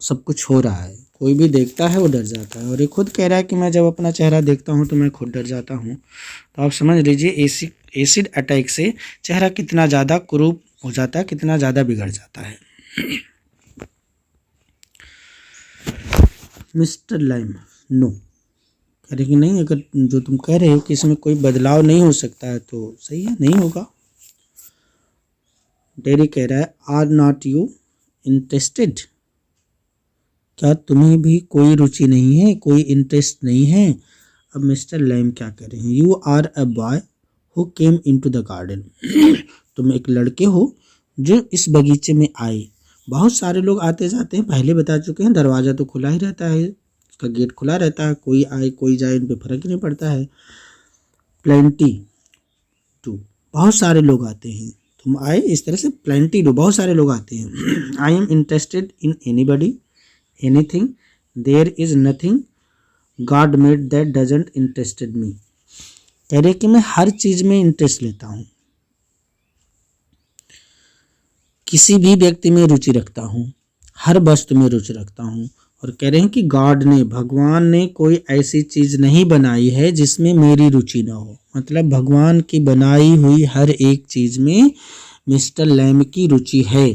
सब कुछ हो रहा है, कोई भी देखता है वो डर जाता है। और ये खुद कह रहा है कि मैं जब अपना चेहरा देखता हूँ तो मैं खुद डर जाता हूँ। तो आप समझ लीजिए एसिड अटैक से चेहरा कितना ज़्यादा कुरूप हो जाता है, कितना ज़्यादा बिगड़ जाता है। मिस्टर लाइम नो, कह रहे कि नहीं, अगर जो तुम कह रहे हो कि इसमें कोई बदलाव नहीं हो सकता है तो सही है, नहीं होगा। डेरी कह रहा है आर नॉट यू इंटरेस्टेड, क्या तुम्हें भी कोई रुचि नहीं है, कोई इंटरेस्ट नहीं है। अब मिस्टर लैम क्या कह रहे हैं, you are a boy who came into the garden, तुम एक लड़के हो जो इस बगीचे में आए। बहुत सारे लोग आते जाते हैं, पहले बता चुके हैं, दरवाज़ा तो खुला ही रहता है, उसका गेट खुला रहता है, कोई आए कोई जाए इन पे फर्क ही नहीं पड़ता है। प्लेंटी टू, बहुत सारे लोग आते हैं, तुम आए इस तरह से, प्लेंटी टू, बहुत सारे लोग आते हैं। I am interested in anybody anything, there is nothing God made that doesn't interested me, कह रहे कि मैं हर चीज़ में इंटरेस्ट लेता हूँ, किसी भी व्यक्ति में रुचि रखता हूँ, हर वस्तु में रुचि रखता हूँ। और कह रहे हैं कि गॉड ने, भगवान ने कोई ऐसी चीज़ नहीं बनाई है जिसमें मेरी रुचि ना हो, मतलब भगवान की बनाई हुई हर एक चीज़ में मिस्टर लैम की रुचि है।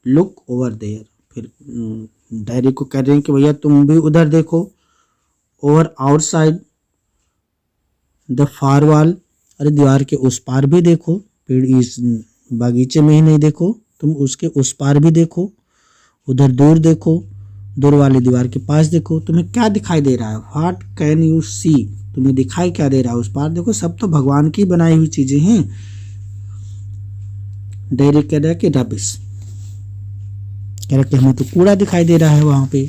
लुक ओवर देयर, फिर डायरी को कह रहे हैं कि भैया तुम भी उधर देखो, over outside the far wall, अरे दीवार के उस पार भी देखो, पेड़ इस बागीचे में ही नहीं देखो, तुम उसके उस पार भी देखो, उधर दूर देखो, दूर वाली दीवार के पास देखो, तुम्हें क्या दिखाई दे रहा है, व्हाट कैन यू सी, तुम्हें दिखाई क्या दे रहा है, उस पार देखो, सब तो भगवान की बनाई हुई चीजें हैं। डेरी कह रहा है कि रबिश, कह रहा है कि हमें तो कूड़ा दिखाई दे रहा है वहां पे।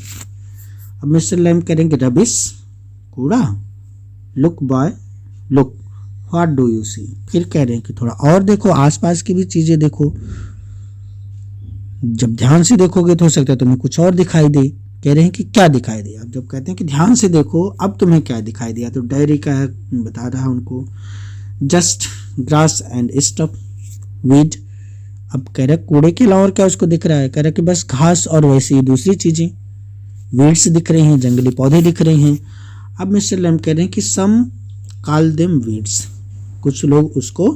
अब मिस्टर लैम कह रहे हैं कि रबिश, कूड़ा, look boy look, what do you see. फिर कह रहे हैं कि थोड़ा और देखो, आसपास की भी चीजें देखो। जब ध्यान से देखोगे तो हो सकता है तुम्हें कुछ और दिखाई दे। कह रहे हैं कि क्या दिखाई दे। अब जब कहते हैं कि ध्यान से देखो, अब तुम्हें क्या दिखाई दिया, तो डायरी का है, बता रहा है उनको just grass and stuff weed. अब कह रहा है कूड़े के अलावा और क्या उसको दिख रहा है। कह रहा है कि बस घास और वैसी ही दूसरी चीजें, वीड्स दिख रही हैं, जंगली पौधे दिख रहे हैं। अब मिस्टर लैम कह रहे हैं कि सम कॉल देम वीड्स, कुछ लोग उसको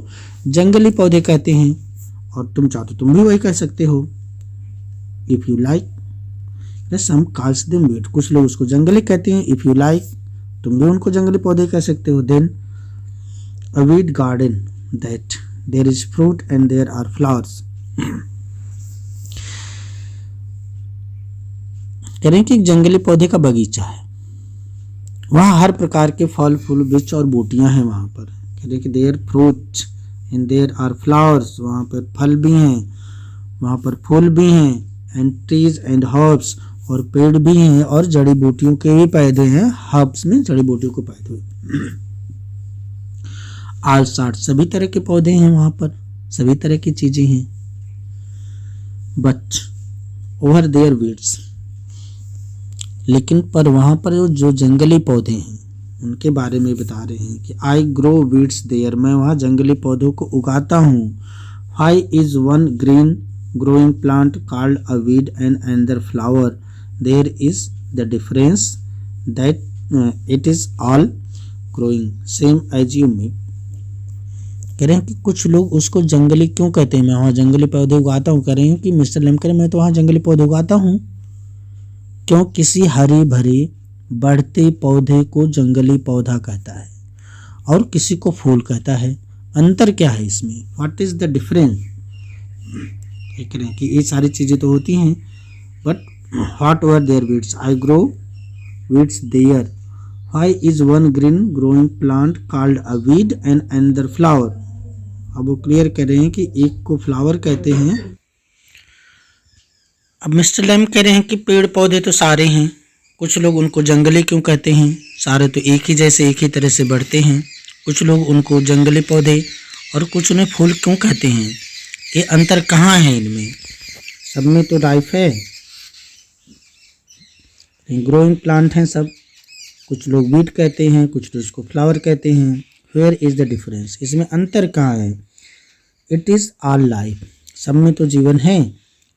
जंगली पौधे कहते हैं, और तुम चाहो तो तुम भी वही कह सकते हो, if you like. Some calls them weed, कुछ लोग उसको जंगली कहते हैं, इफ यू लाइक, तुम भी उनको जंगली पौधे कह सकते हो। Then a weed garden that there is fruit and there are flowers. कह रहे हैं कि एक जंगली पौधे का बगीचा है, वहाँ हर प्रकार के फल फूल वृक्ष और बूटियां हैं वहाँ पर। कह रहे हैं कि there fruit and there are flowers, वहाँ पर फल भी हैं, वहाँ पर फूल भी हैं, एंड ट्रीज एंड हर्ब्स, और पेड़ भी हैं, और जड़ी बूटियों के भी पौधे हैं। हर्ब्स में जड़ी बूटियों के पौधे। आल साठ, सभी तरह के पौधे हैं वहाँ पर, सभी तरह की चीजें हैं। बट ओवर देयर वीड्स, लेकिन पर वहाँ पर जो जंगली पौधे हैं उनके बारे में बता रहे हैं कि आई ग्रो वीड्स देयर, मैं वहाँ जंगली पौधों को उगाता हूँ। Why is one green growing plant called a weed and another flower, there is the difference that it is all growing same as you me. कह रहे हैं कि कुछ लोग उसको जंगली क्यों कहते हैं, मैं वहाँ जंगली पौधे उगाता हूँ। कह रहे हैं कि मिस्टर लैम कह रहे हैं मैं तो वहाँ जंगली पौधे उगाता हूँ। क्यों, किसी हरी भरी बढ़ते पौधे को जंगली पौधा कहता है और किसी को फूल कहता है। अंतर क्या है इसमें, व्हाट इज द डिफरेंस। कह रहे हैं कि ये सारी चीजें तो होती हैं, but what were there weeds, I grow weeds there. Why is one green growing plant called a weed and another flower. अब वो क्लियर कर रहे हैं कि एक को फ्लावर कहते हैं। अब मिस्टर लैम कह रहे हैं कि पेड़ पौधे तो सारे हैं, कुछ लोग उनको जंगली क्यों कहते हैं, सारे तो एक ही जैसे एक ही तरह से बढ़ते हैं। कुछ लोग उनको जंगली पौधे और कुछ उन्हें फूल क्यों कहते हैं, ये अंतर कहाँ है इनमें, सब में तो लाइफ है, ग्रोइंग प्लांट हैं सब। कुछ लोग वीड कहते हैं, कुछ लोग उसको फ्लावर कहते हैं। वेयर इज द डिफरेंस, इसमें अंतर कहाँ है। इट इज़ ऑल लाइफ, सब में तो जीवन है।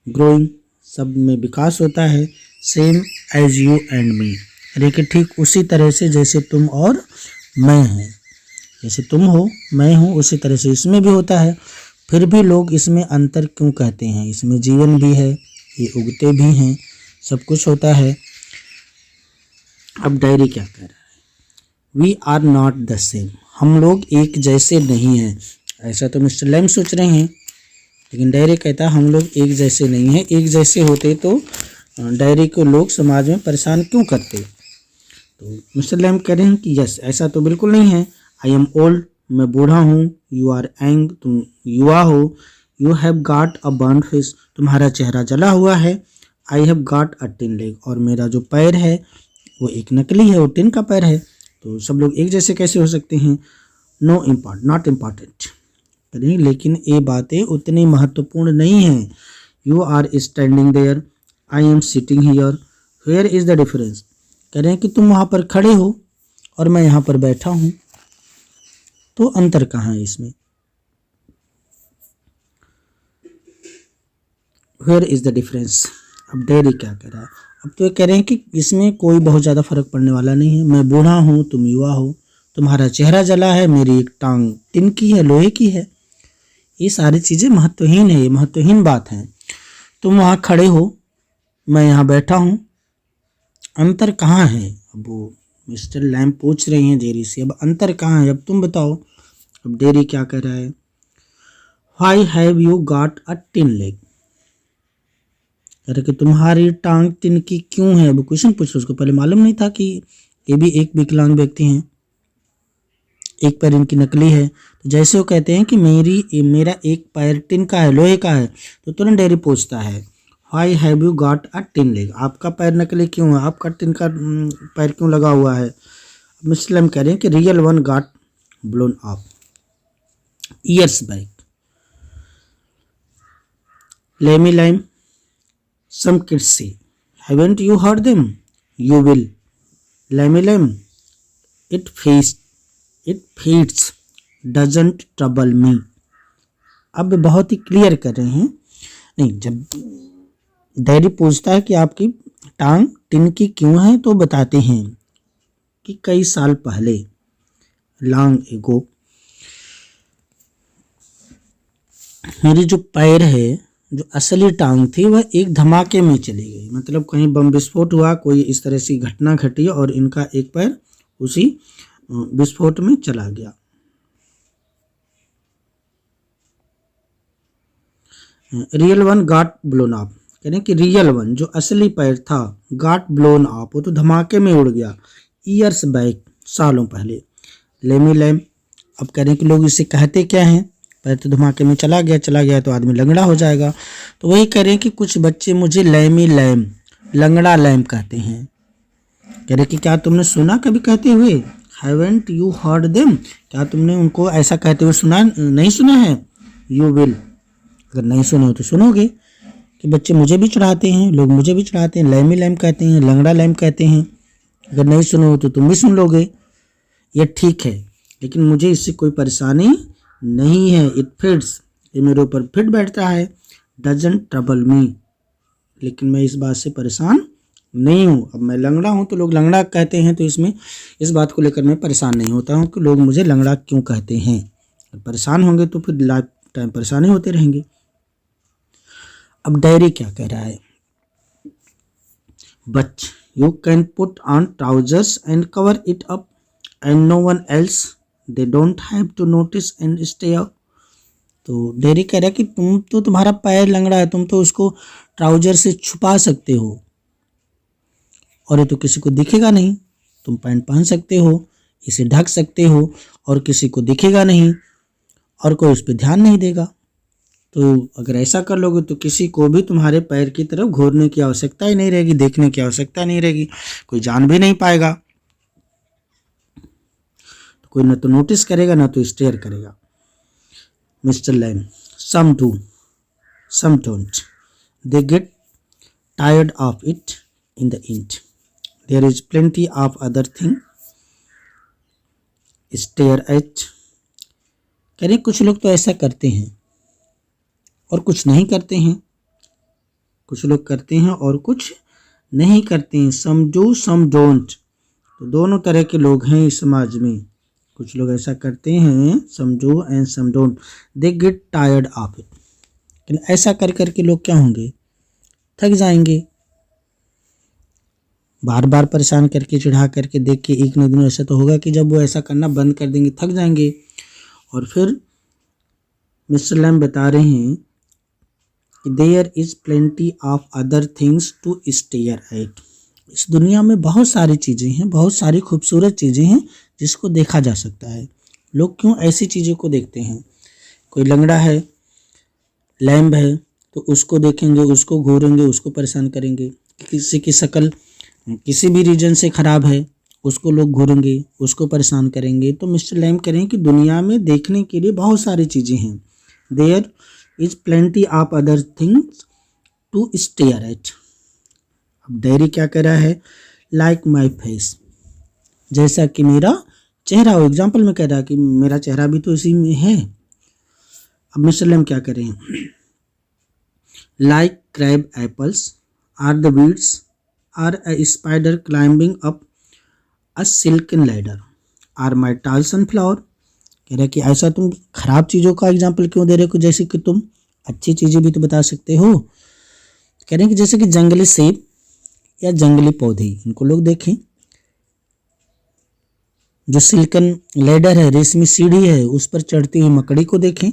ग्रोइंग, सब में विकास होता है। Same as you and me, लेकिन ठीक उसी तरह से जैसे तुम और मैं हैं, जैसे तुम हो मैं हूँ उसी तरह से इसमें भी होता है। फिर भी लोग इसमें अंतर क्यों कहते हैं, इसमें जीवन भी है, ये उगते भी हैं, सब कुछ होता है। अब डायरी क्या कह रहा है, we are not the same, हम लोग एक जैसे नहीं हैं। ऐसा तो मिस्टर लैम सोच रहे हैं, लेकिन डायरी कहता है हम लोग एक जैसे नहीं हैं। एक जैसे होते तो डायरी को लोग समाज में परेशान क्यों करते। तो मिस्टर लैम कह रहे हैं कि यस, ऐसा तो बिल्कुल नहीं है। आई एम ओल्ड, मैं बूढ़ा हूँ। यू आर यंग, तुम युवा हो। You have got a burned face, तुम्हारा चेहरा जला हुआ है। आई have got a tin leg, और मेरा जो पैर है वो एक नकली है, वो टिन का पैर है। तो सब लोग एक जैसे कैसे हो सकते हैं। नो इम्पॉर्टेंट, नॉट इम्पॉर्टेंट, लेकिन ये बातें उतनी महत्वपूर्ण नहीं हैं। You are standing there, I am sitting here, where is the difference. कह रहे हैं कि तुम वहाँ पर खड़े हो और मैं यहाँ पर बैठा हूँ, तो अंतर कहाँ है इसमें। Where is the difference. अब डेयरी क्या कह रहा है, अब तो ये कह रहे हैं कि इसमें कोई बहुत ज़्यादा फर्क पड़ने वाला नहीं है। मैं बूढ़ा हूँ, तुम युवा हो, तुम्हारा चेहरा जला है, मेरी एक टांग टिन की है, लोहे की है। ये सारी चीज़ें महत्वहीन है, ये महत्वहीन बात है। तुम वहाँ खड़े हो, मैं यहाँ बैठा हूँ, अंतर कहाँ है। अब वो मिस्टर लैम पूछ रहे हैं डेयरी से, अब अंतर कहाँ है, अब तुम बताओ। अब डेयरी क्या कह रहा है, why have you got a tin leg. कह रहे कि तुम्हारी टांग टिन की क्यों है। अब क्वेश्चन पूछ रहे, उसको पहले मालूम नहीं था कि ये भी एक विकलांग व्यक्ति हैं, एक पैर इनकी नकली है। तो जैसे वो कहते हैं कि मेरा एक पैर टिन का है, लोहे का है, तो तुरंत डेयरी पूछता है why have you got a tin leg, आपका पैर नकली क्यों है, आपका टिन का पैर क्यों लगा हुआ है। मिस्टर लैम कह रहे हैं कि real one got blown up years back. Lamey Lamb, some kids say, haven't you heard them? You will. Lemmy Lime, it fades, doesn't trouble me. अब बहुत ही क्लियर कर रहे हैं. नहीं, जब डैडी पूछता है कि आपकी टांग टिन की क्यों है तो बताते हैं कि कई साल पहले, लॉन्ग एगो, मेरी जो पैर है, जो असली टांग थी वह एक धमाके में चली गई. मतलब कहीं बम विस्फोट हुआ, कोई इस तरह से घटना घटी और इनका एक पैर उसी विस्फोट में चला गया. Real one got blown up, कह रहे हैं कि रियल वन जो असली पैर था, गॉट ब्लोन अप, वो तो धमाके में उड़ गया. ईयर्स बैक, सालों पहले. लेमी लैम, अब कह रहे हैं कि लोग इसे कहते क्या हैं, पैर तो धमाके में चला गया तो आदमी लंगड़ा हो जाएगा. तो वही कह रहे हैं कि कुछ बच्चे मुझे लैमी लैम, लंगड़ा लैम कहते हैं. कह रहे कि क्या तुमने सुना कभी कहते हुए? हैवेंट यू हर्ड देम, क्या तुमने उनको ऐसा कहते हुए सुना नहीं सुना है? यू विल, अगर नहीं सुने हो तो सुनोगे कि बच्चे मुझे भी चढ़ाते हैं, लोग मुझे भी चढ़ाते हैं, लैमी लैम कहते हैं, लंगड़ा लैम कहते हैं. अगर नहीं सुनो हो तो तुम भी सुन लोगे. ये ठीक है, लेकिन मुझे इससे कोई परेशानी नहीं है. इट फिट्स, ये मेरे ऊपर फिट बैठता है. डजंट ट्रबल मी, लेकिन मैं इस बात से परेशान नहीं हूँ. अब मैं लंगड़ा हूँ तो लोग लंगड़ा कहते हैं, तो इसमें इस बात को लेकर मैं परेशान नहीं होता हूँ कि लोग मुझे लंगड़ा क्यों कहते हैं. परेशान होंगे तो फिर लाइफ टाइम परेशानी होते रहेंगे. अब डायरी क्या कह रहा है? But you can put on trousers and cover it up and no one else, they don't have to notice and stay up. तो डेरी कह रहा है कि तुम्हारा पैर लंगड़ा है, तुम तो उसको ट्राउजर से छुपा सकते हो और ये तो किसी को दिखेगा नहीं. तुम पैंट पहन सकते हो, इसे ढक सकते हो और किसी को दिखेगा नहीं और कोई उस पर ध्यान नहीं देगा. तो अगर ऐसा कर लोगे तो किसी को भी तुम्हारे पैर की तरफ घूरने की आवश्यकता ही नहीं रहेगी, देखने की आवश्यकता नहीं रहेगी, कोई जान भी नहीं पाएगा. तो कोई ना तो नोटिस करेगा ना तो स्टेयर करेगा. Mister Lamb, some do, some don't. They get tired of it in the end. There is plenty of other thing. Stare at. कह रहे कुछ लोग तो ऐसा करते हैं और कुछ नहीं करते हैं. कुछ लोग करते हैं और कुछ नहीं करते हैं. Some do, some don't. तो दोनों तरह के लोग हैं इस समाज में. कुछ लोग ऐसा करते हैं, some do and some don't. They get tired of it. लेकिन ऐसा कर कर के लोग क्या होंगे? थक जाएंगे. बार बार परेशान करके चिढ़ा करके देख के एक न दिन ऐसा तो होगा कि जब वो ऐसा करना बंद कर देंगे, थक जाएंगे. और फिर मिस्टर लैम बता रहे हैं कि there is plenty of other things to stare at. इस दुनिया में बहुत सारी चीज़ें हैं, बहुत सारी खूबसूरत चीज़ें हैं जिसको देखा जा सकता है. लोग क्यों ऐसी चीज़ों को देखते हैं? कोई लंगड़ा है, लैम्ब है, तो उसको देखेंगे, उसको घूरेंगे, उसको परेशान करेंगे. किसी की शक्ल किसी भी रीजन से ख़राब है, उसको लोग घूरेंगे, उसको परेशान करेंगे. तो मिस्टर लैम कह रहे हैं कि दुनिया में देखने के लिए बहुत सारी चीज़ें हैं. There is plenty of other things to stare at. अब डायरी क्या कह रहा है? लाइक माई फेस, जैसा कि मेरा चेहरा हो. एग्जाम्पल में कह रहा है कि मेरा चेहरा भी तो इसी में है. अब मिस्टर लैम क्या कह रहे हैं? Like crab apples or the weeds or a spider climbing up a silken ladder or my tall sunflower. कह रहा है कि ऐसा तुम खराब चीज़ों का एग्जाम्पल क्यों दे रहे हो, जैसे कि तुम अच्छी चीज़ें भी तो बता सकते हो. कह रहे हैं कि जैसे कि जंगली सेब या जंगली पौधे, इनको लोग देखें. जो सिल्कन लैडर है, रेशमी सीढ़ी है, उस पर चढ़ती हुई मकड़ी को देखें.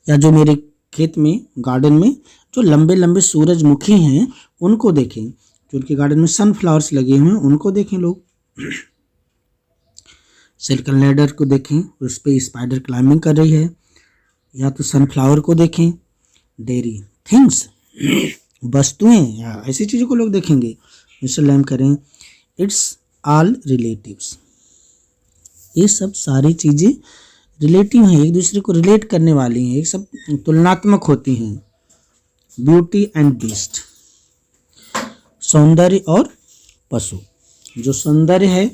या जो मेरे खेत में, गार्डन में जो लंबे लंबे सूरजमुखी हैं उनको देखें. जो उनके गार्डन में सनफ्लावर्स लगे हुए हैं उनको देखें लोग. सिल्कन लैडर को देखें, उस पर स्पाइडर क्लाइंबिंग कर रही है. या तो सनफ्लावर को देखें. डेयरी थिंग्स, वस्तुएं या ऐसी चीज़ों को लोग देखेंगे. मिस्टर लैम करें, इट्स ऑल रिलेटिव्स। ये सब सारी चीज़ें रिलेटिव हैं, एक दूसरे को रिलेट करने वाली हैं, एक सब तुलनात्मक होती हैं। ब्यूटी एंड बीस्ट, सौंदर्य और पशु। जो सौंदर्य है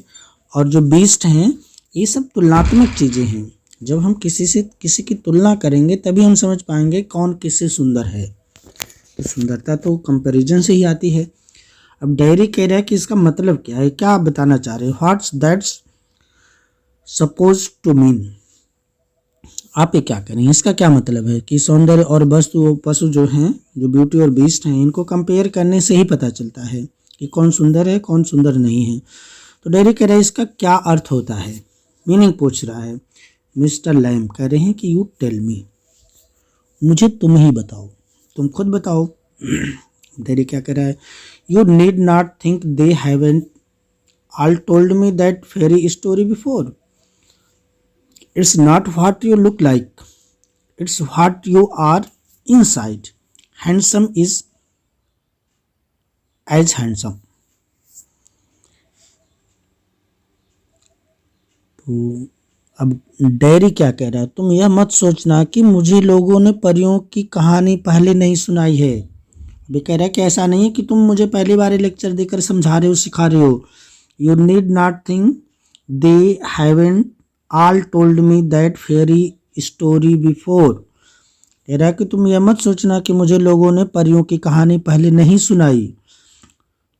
और जो बीस्ट हैं ये सब तुलनात्मक चीज़ें हैं। जब हम किसी की तुलना करेंगे तभी हम समझ पाएंगे कौन किससे सुंदर है। तो सुंदरता तो कंपैरिजन से ही आती है। अब डायरी कह रहा है कि इसका मतलब क्या है, क्या आप बताना चाह रहे हो, what's that's suppose to mean. आप ये क्या करें, इसका क्या मतलब है कि सौंदर्य और वस्तु पशु जो हैं, जो ब्यूटी और बीस्ट हैं, इनको कंपेयर करने से ही पता चलता है कि कौन सुंदर है कौन सुंदर नहीं है। तो डायरी कह रहा है इसका क्या अर्थ होता है, मीनिंग पूछ रहा है। मिस्टर लैम कह रहे हैं कि यू टेल मी, मुझे तुम ही बताओ, तुम खुद बताओ। डायरी क्या कह रहा है, you need not think they haven't all told me that fairy story before. It's not what you look like, it's what you are inside. Handsome is as handsome. तो अब डायरी क्या कह रहा है, तुम यह मत सोचना कि मुझे लोगों ने परियों की कहानी पहले नहीं सुनाई है। अभी कह रहा है कि ऐसा नहीं है कि तुम मुझे पहली बार लेक्चर देकर समझा रहे हो, सिखा रहे हो। You need not think they haven't all told me that fairy story before। कह रहा है कि तुम यह मत सोचना कि मुझे लोगों ने परियों की कहानी पहले नहीं सुनाई।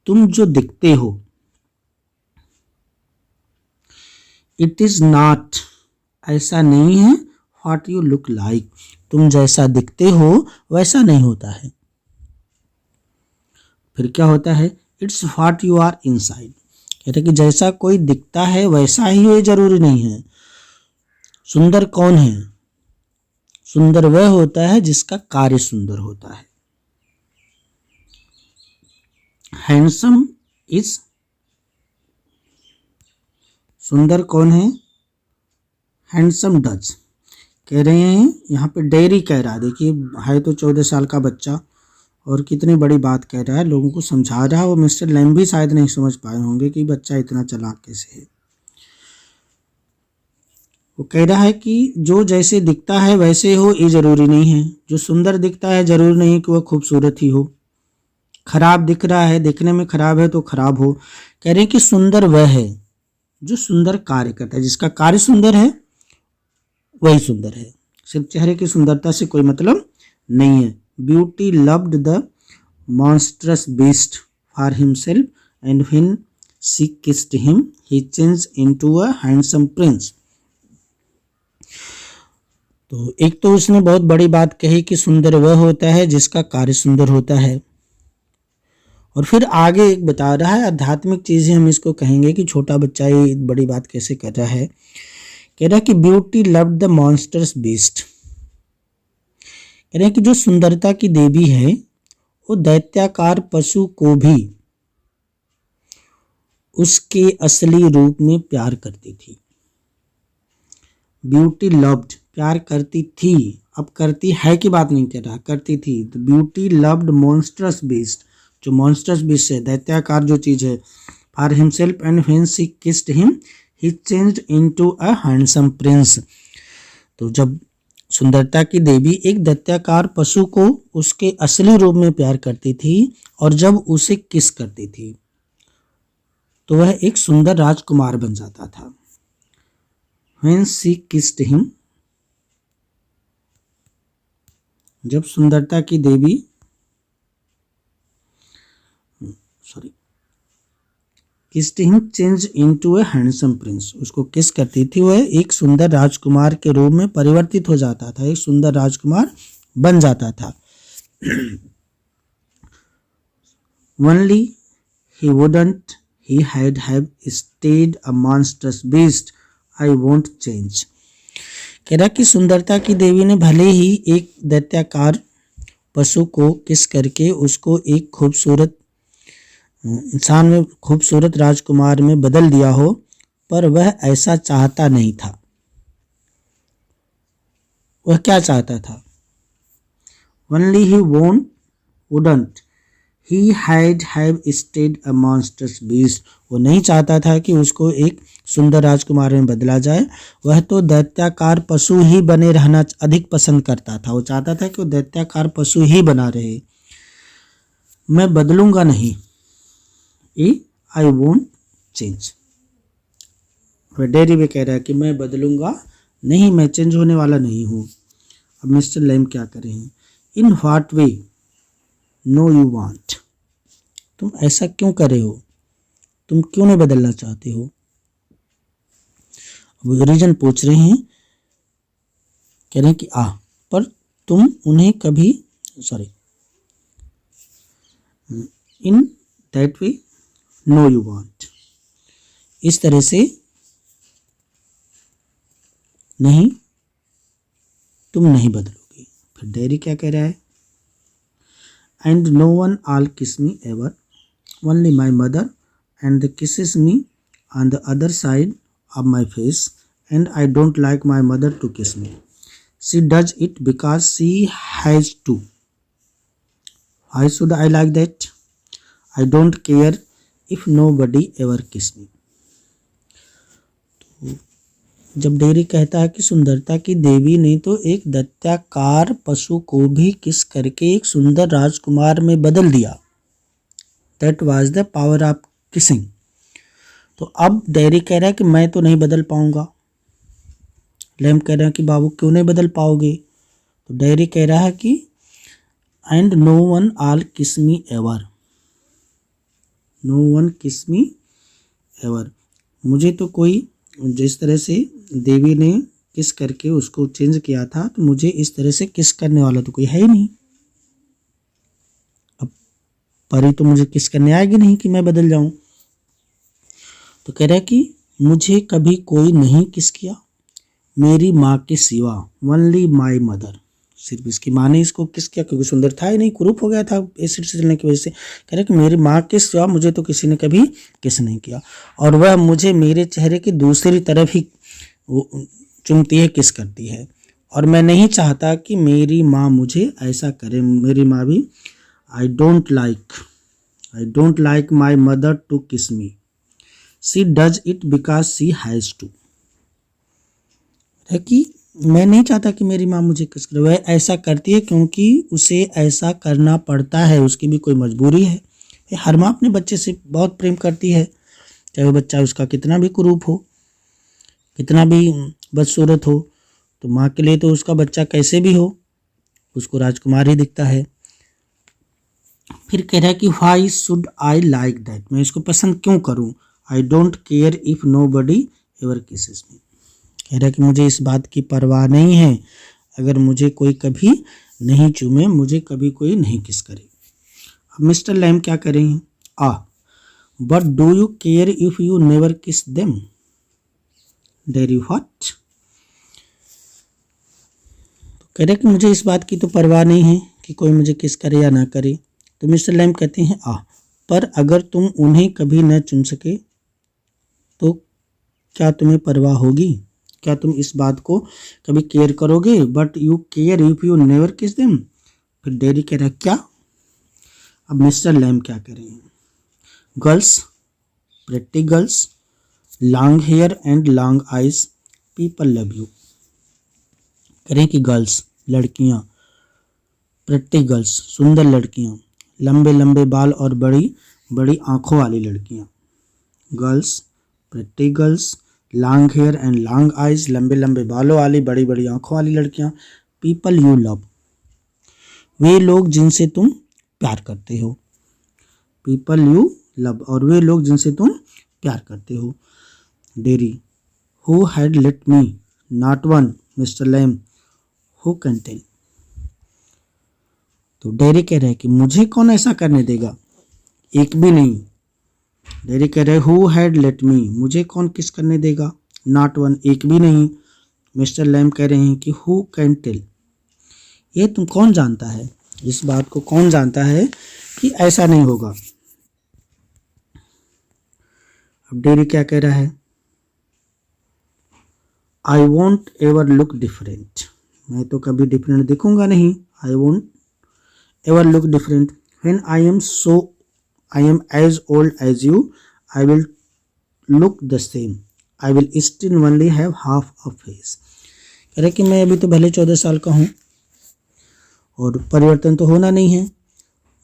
तुम जो दिखते हो, इट इज नॉट, ऐसा नहीं है, व्हाट यू लुक लाइक, तुम जैसा दिखते हो वैसा नहीं होता है। फिर क्या होता है, it's what you are inside. कहते कि जैसा कोई दिखता है वैसा ही ये जरूरी नहीं है। सुंदर कौन है, सुंदर वह होता है जिसका कार्य सुंदर होता है। हैंडसम इज, सुंदर कौन है, हैंडसम डज। कह रहे हैं यहाँ पे डायरी कह रहा है, देखिए है तो 14 साल का बच्चा और कितनी बड़ी बात कह रहा है, लोगों को समझा रहा है। वो मिस्टर लैम भी शायद नहीं समझ पाए होंगे कि बच्चा इतना चालाक कैसे है। वो कह रहा है कि जो जैसे दिखता है वैसे हो ये जरूरी नहीं है। जो सुंदर दिखता है जरूरी नहीं कि वह खूबसूरत ही हो। खराब दिख रहा है, देखने में खराब है तो खराब हो। कह रहे हैं कि सुंदर वह है जो सुंदर कार्य करता है, जिसका कार्य सुंदर है वही सुंदर है। सिर्फ चेहरे की सुंदरता से कोई मतलब नहीं है। Beauty loved the monstrous beast for himself and when she kissed him he changed into a handsome Prince. तो एक तो उसने बहुत बड़ी बात कही कि सुंदर वह होता है जिसका कार्य सुंदर होता है, और फिर आगे एक बता रहा है आध्यात्मिक चीजें, हम इसको कहेंगे कि छोटा बच्चा ये बड़ी बात कैसे कर रहा है। कह रहा है कि beauty loved the monsters beast. कह रहे हैं कि जो सुंदरता की देवी है वो दैत्याकार पशु को भी उसके असली रूप में प्यार करती थी। ब्यूटी लव्ड, प्यार करती थी, अब करती है की बात नहीं कर रहा, करती थी। तो ब्यूटी लव्ड मॉन्स्टर्स बीस्ट, जो मॉन्स्टर्स बीस्ट है, दैत्याकार जो चीज है, for himself and when she kissed him he changed into a handsome Prince. तो जब सुंदरता की देवी एक दैत्याकार पशु को उसके असली रूप में प्यार करती थी और जब उसे किस करती थी तो वह एक सुंदर राजकुमार बन जाता था। When she kissed him, जब सुंदरता की देवी kissed him changed into a handsome prince, उसको किस करती थी वह एक सुंदर राजकुमार के रूप में परिवर्तित हो जाता था, एक सुंदर राजकुमार बन जाता था। Only he wouldn't he had have stayed a monstrous beast, I won't change। कह रहा कि सुंदरता की देवी ने भले ही एक दैत्याकार पशु को किस करके उसको एक खूबसूरत इंसान में, खूबसूरत राजकुमार में बदल दिया हो, पर वह ऐसा चाहता नहीं था। वह क्या चाहता था? Only he wouldn't He had have stayed a monstrous beast. वो नहीं चाहता था कि उसको एक सुंदर राजकुमार में बदला जाए, वह तो दैत्याकार पशु ही बने रहना अधिक पसंद करता था। वो चाहता था कि वो दैत्याकार पशु ही बना रहे। मैं बदलूंगा नहीं, आई वोंट चेंज। वह डेयरी में कह रहा है कि मैं बदलूंगा नहीं, मैं चेंज होने वाला नहीं हूँ। अब मिस्टर लैम क्या कर रहे हैं? In what way know you want. तुम ऐसा क्यों कर रहे हो? तुम क्यों नहीं बदलना चाहते हो? अब रीजन पूछ रहे हैं, कह रहे हैं कि पर तुम उन्हें कभी in that way know you want, इस तरह से नहीं, तुम नहीं बदलोगे। फिर डेयरी क्या कह रहा है? And no one all kiss me ever, only my mother and kisses me on the other side of my face, and I don't like my mother to kiss me. She does it because she has to. Why should I like that? I don't care if nobody ever kiss me. तो जब dairy कहता है कि सुंदरता की देवी ने तो एक दैत्याकार पशु को भी किस करके एक सुंदर राजकुमार में बदल दिया, that was the power of kissing. तो अब डेयरी कह रहा है कि मैं तो नहीं बदल पाऊंगा। लैम कह रहा है कि बाबू क्यों नहीं बदल पाओगे? तो डेयरी कह रहा है कि and no one all kiss me ever, no one किस मी एवर। मुझे तो कोई, जिस तरह से देवी ने किस करके उसको चेंज किया था, तो मुझे इस तरह से किस करने वाला तो कोई है ही नहीं। अब परी तो मुझे किस करने आएगी नहीं कि मैं बदल जाऊं। तो कह रहा है कि मुझे कभी कोई नहीं किस किया मेरी माँ के सिवा, ओनली माई मदर। सिर्फ इसकी माँ ने इसको किस किया, क्योंकि सुंदर था ही नहीं, कुरूप हो गया था एसिड से जलने की वजह से। कह रहे कि मेरी माँ के सिवा मुझे तो किसी ने कभी किस नहीं किया, और वह मुझे मेरे चेहरे की दूसरी तरफ ही चुमती है, किस करती है, और मैं नहीं चाहता कि मेरी माँ मुझे ऐसा करे। मेरी माँ भी I don't like my mother to kiss me, she does it because she has to. है कि मैं नहीं चाहता कि मेरी माँ मुझे किस करे, वह ऐसा करती है क्योंकि उसे ऐसा करना पड़ता है, उसकी भी कोई मजबूरी है। हर माँ अपने बच्चे से बहुत प्रेम करती है, चाहे वो बच्चा उसका कितना भी कुरूप हो, कितना भी बदसूरत हो, तो माँ के लिए तो उसका बच्चा कैसे भी हो उसको राजकुमार ही दिखता है। फिर कह रहा है कि why should I like that, मैं इसको पसंद क्यों करूं? I don't care if nobody ever kisses me. कह रहा है कि मुझे इस बात की परवाह नहीं है अगर मुझे कोई कभी नहीं चूमे, मुझे कभी कोई नहीं किस करे। अब मिस्टर लैम क्या करेंगे? But do you care if you never kiss them? Dairy what? तो कह रहे कि मुझे इस बात की तो परवाह नहीं है कि कोई मुझे किस करे या ना करे। तो मिस्टर लैम कहते हैं पर अगर तुम उन्हें कभी न चुन सके तो क्या तुम्हें परवाह होगी? क्या तुम इस बात को कभी केयर करोगे? But you care if you never kiss them. फिर डेयरी कह रहा है क्या? अब मिस्टर लैम क्या करें? Girls, pretty girls, long hair and long eyes, people love you. करें कि गर्ल्स, लड़कियां, प्रेटी गर्ल्स, सुंदर लड़कियां, लंबे लंबे बाल और बड़ी बड़ी आंखों वाली लड़कियां। Girls, pretty girls, long hair and long eyes, लंबे लंबे बालों वाली बड़ी बड़ी आंखों वाली लड़कियां। पीपल यू लव, वे लोग जिनसे तुम प्यार करते हो। पीपल यू लव, और वे लोग जिनसे तुम प्यार करते हो। Derry, who had let me, not one, mister Lamb, who can tell. तो डेयरी कह रहे हैं कि मुझे कौन ऐसा करने देगा? एक भी नहीं। डेयरी कह रहे हु हैड लेट मी, मुझे कौन किस करने देगा? नॉट वन, एक भी नहीं। मिस्टर लैम कह रहे हैं कि हु कैन टेल, ये तुम कौन जानता है, इस बात को कौन जानता है कि ऐसा नहीं होगा। अब डेयरी क्या कह रहा है? I won't ever look different, मैं तो कभी डिफरेंट दिखूंगा नहीं। I won't ever look different When I am as old as you, I will look the same. I will still only have half a face. कह रहे कि मैं अभी तो भले 14 साल का हूँ और परिवर्तन तो होना नहीं है।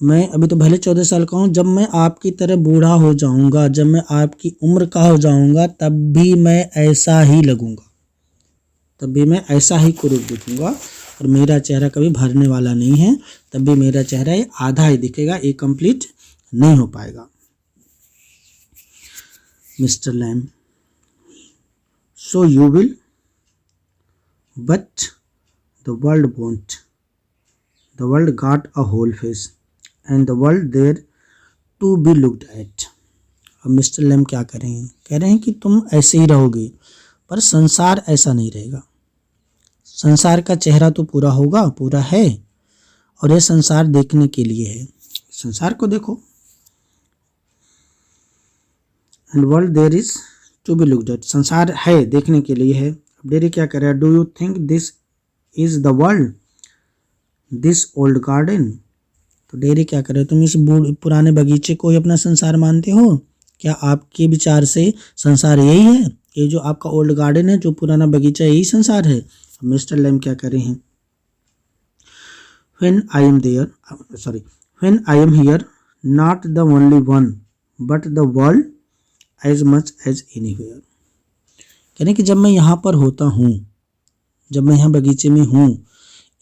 मैं अभी तो भले 14 साल का हूँ, जब मैं आपकी तरह बूढ़ा हो जाऊँगा, जब मैं आपकी उम्र का हो जाऊँगा, तब भी मैं ऐसा ही लगूँगा, तब भी मैं ऐसा ही कुरूप दिखूँगा और मेरा चेहरा कभी भरने वाला नहीं है। तब भी मेरा चेहरा ये आधा ही दिखेगा, ये कंप्लीट नहीं हो पाएगा। Mister Lamb, so you will, but the world won't. The world got a whole face and the world there to be looked at. अब मिस्टर लैम क्या करें? कह रहे हैं कि तुम ऐसे ही रहोगे, पर संसार ऐसा नहीं रहेगा। संसार का चेहरा तो पूरा होगा, पूरा है, और यह संसार देखने के लिए है। संसार को देखो। And world there is to be looked at. संसार है, देखने के लिए है। अब डेरी क्या कर रहा है? Do you think this is the world, this old garden? तो डेरी क्या कर रहे हो? तुम इस पुराने बगीचे को ही अपना संसार मानते हो? क्या आपके विचार से संसार यही है? ये जो आपका ओल्ड गार्डन है, जो पुराना बगीचा, यही संसार है? मिस्टर लैम क्या कर रहे हैं? When I am here, not the only one, but the world as much as anywhere. कहने कि जब मैं यहाँ पर होता हूँ, जब मैं यहाँ बगीचे में हूँ,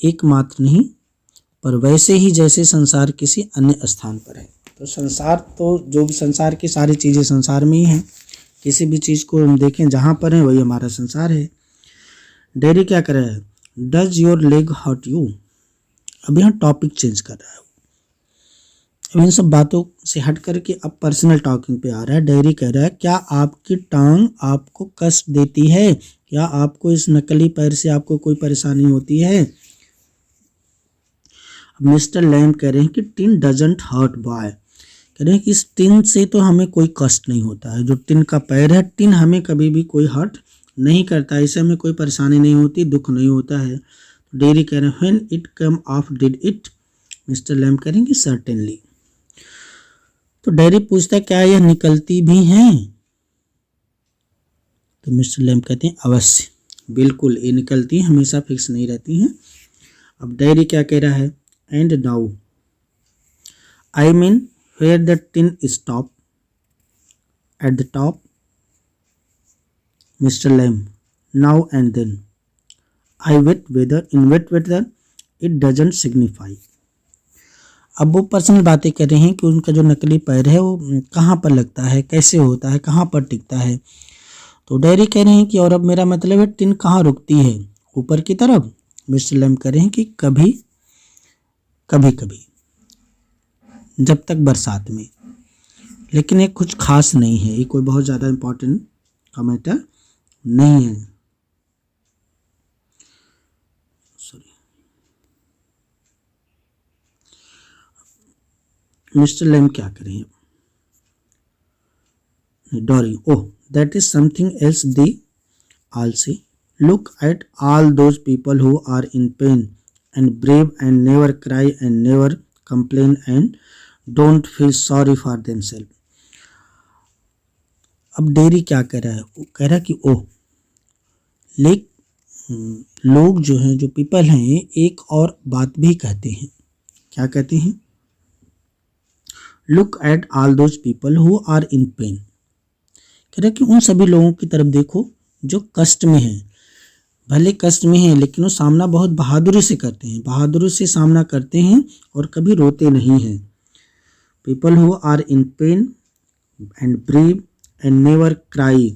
एकमात्र नहीं, पर वैसे ही जैसे संसार किसी अन्य स्थान पर है। तो संसार तो जो भी संसार की सारी चीज़ें संसार में ही हैं। किसी भी चीज़ को हम देखें जहाँ पर है, वही हमारा संसार है। डेरी क्या कर रहा है? Does your leg hurt you? अब यहाँ टॉपिक चेंज कर रहा है। अब इन सब बातों से हट करके अब पर्सनल टॉकिंग पे आ रहा है। डेरी कह रहा है, क्या आपकी टांग आपको कष्ट देती है? क्या आपको इस नकली पैर से आपको कोई परेशानी होती है? अब मिस्टर लैम कह रहे हैं कि टिन डजंट हर्ट बॉय। कह रहे हैं कि इस टिन से तो हमें कोई कष्ट नहीं होता है। जो टिन का पैर है, टिन हमें कभी भी कोई हर्ट नहीं करता, इससे हमें कोई परेशानी नहीं होती, दुख नहीं होता है। तो डेरी कह रहे हैं, when it come off did it? Mister Lamb करेंगे सर्टेनली। तो डेरी पूछता है, क्या यह निकलती भी हैं? तो मिस्टर लैम कहते हैं, अवश्य, बिल्कुल, ये निकलती हैं, हमेशा फिक्स नहीं रहती हैं। अब डेरी क्या कह रहा है? And now, I mean where the tin stop, at the top? Mr. Lamb, now and then. In wet weather, it doesn't signify. अब वो पर्सनल बातें कर रहे हैं कि उनका जो नकली पैर है वो कहाँ पर लगता है, कैसे होता है, कहाँ पर टिकता है। तो डेरी कह रहे हैं कि और अब मेरा मतलब है टिन कहाँ रुकती है, ऊपर की तरफ? मिस्टर लैम कह रहे हैं कि कभी कभी, जब तक बरसात में। लेकिन ये कुछ खास नहीं है, ये कोई बहुत ज़्यादा इम्पोर्टेंट का मैटर नहीं है। मिस्टर लैम क्या करें? Derry, oh, that is something else they all say. Look at all those people who are in pain and brave and never cry and never complain and don't feel sorry for themself. अब Derry क्या कह रहा है? वो कह रहा है कि ओह, लोग जो हैं, जो पीपल हैं, एक और बात भी कहते हैं। क्या कहते हैं? Look at all those people who are in pain. कह रहा है कि उन सभी लोगों की तरफ देखो जो कष्ट में हैं। भले कष्ट में हैं, लेकिन वो सामना बहुत बहादुरी से करते हैं, बहादुरी से सामना करते हैं और कभी रोते नहीं हैं। People who are in pain and brave and never cry,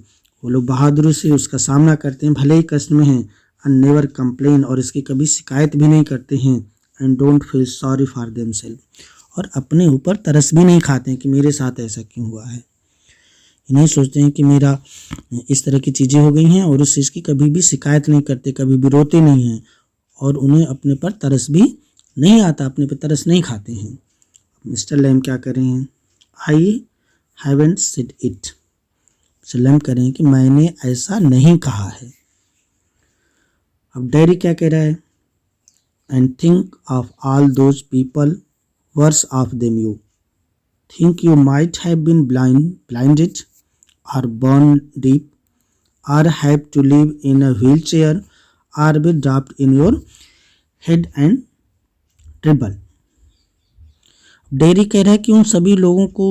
वो लोग बहादुरी से उसका सामना करते हैं, भले ही कष्ट में हैं। एंड नेवर कंप्लेन, और इसकी कभी शिकायत भी नहीं करते हैं। And don't feel sorry for themselves, और अपने ऊपर तरस भी नहीं खाते हैं कि मेरे साथ ऐसा क्यों हुआ है। ये नहीं सोचते हैं कि मेरा इस तरह की चीज़ें हो गई हैं, और उस चीज़ की कभी भी शिकायत नहीं करते, कभी भी रोते नहीं हैं, और उन्हें अपने पर तरस भी नहीं आता, अपने पर तरस नहीं खाते हैं। मिस्टर लैम क्या कर रहे हैं? I haven't said it. Mister Lamb कह रहे हैं कि मैंने ऐसा नहीं कहा है। अब डेरी क्या कह रहा है? And think of all those people worse off than you. Think you might have been blinded, or born deaf, or have to live in a wheelchair, or be dropped in your head and tremble. Dairy कह रहा है कि उन सभी लोगों को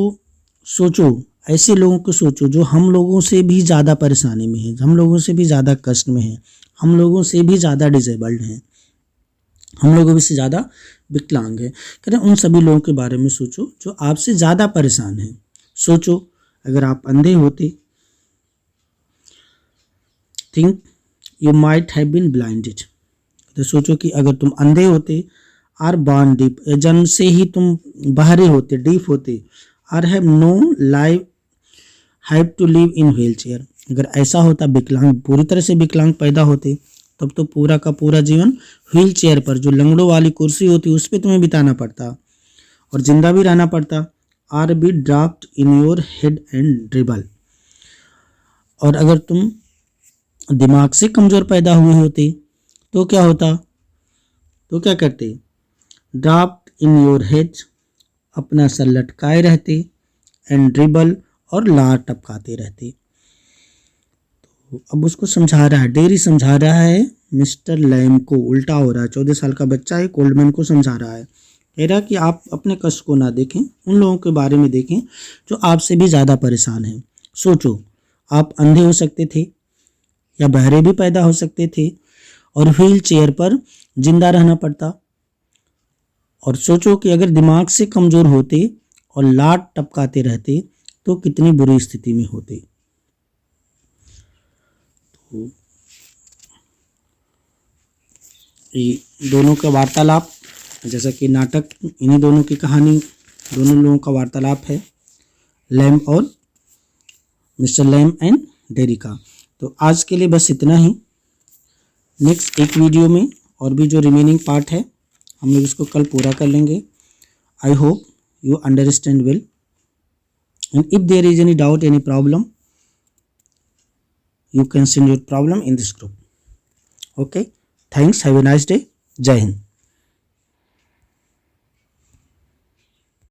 सोचो, ऐसे लोगों को सोचो जो हम लोगों से भी ज़्यादा परेशानी में है, हम लोगों से भी ज़्यादा कष्ट में है, हम लोगों से भी ज़्यादा डिसेबल्ड हैं, हम लोगों से ज़्यादा विकलांग है। कह रहे हैं उन सभी लोगों के बारे में सोचो जो आपसे ज़्यादा परेशान हैं। सोचो अगर आप अंधे होते, think you might have been blinded, तो सोचो कि अगर तुम अंधे होते, आर बॉर्न डीप, जन्म से ही तुम बहरे होते, डीफ होते, or have no life have to live in wheelchair, अगर ऐसा होता विकलांग, पूरी तरह से विकलांग पैदा होते, तब तो पूरा का पूरा जीवन व्हील चेयर पर, जो लंगड़ों वाली कुर्सी होती उस पर तुम्हें बिताना पड़ता और जिंदा भी रहना पड़ता। Or be draft in your head and dribble, और अगर तुम दिमाग से कमज़ोर पैदा हुए होते तो क्या होता, तो क्या करते, ड्राफ्ट इन योर हेड, अपना सर लटकाए रहते, एंड ड्रिबल, और लार टपकाते रहते। तो अब उसको समझा रहा है, डेरी समझा रहा है मिस्टर लैम को, उल्टा हो रहा है। 14 साल का बच्चा है, कोल्डमैन को समझा रहा है, कह रहा कि आप अपने कष्ट को ना देखें, उन लोगों के बारे में देखें जो आपसे भी ज़्यादा परेशान हैं। सोचो आप अंधे हो सकते थे या बहरे भी पैदा हो सकते थे और व्हील चेयर पर जिंदा रहना पड़ता, और सोचो कि अगर दिमाग से कमज़ोर होते और लात टपकाते रहते तो कितनी बुरी स्थिति में होते। तो ये दोनों का वार्तालाप, जैसा कि नाटक, इन्हीं दोनों की कहानी, दोनों लोगों का वार्तालाप है, लैम और मिस्टर लैम एंड डेरी का। तो आज के लिए बस इतना ही। नेक्स्ट एक वीडियो में और भी जो रिमेनिंग पार्ट है हम लोग इसको कल पूरा कर लेंगे। I hope you understand well, and if there is any doubt, any problem, you can send your problem in this group. Okay, thanks, have a nice day. Jai Hind.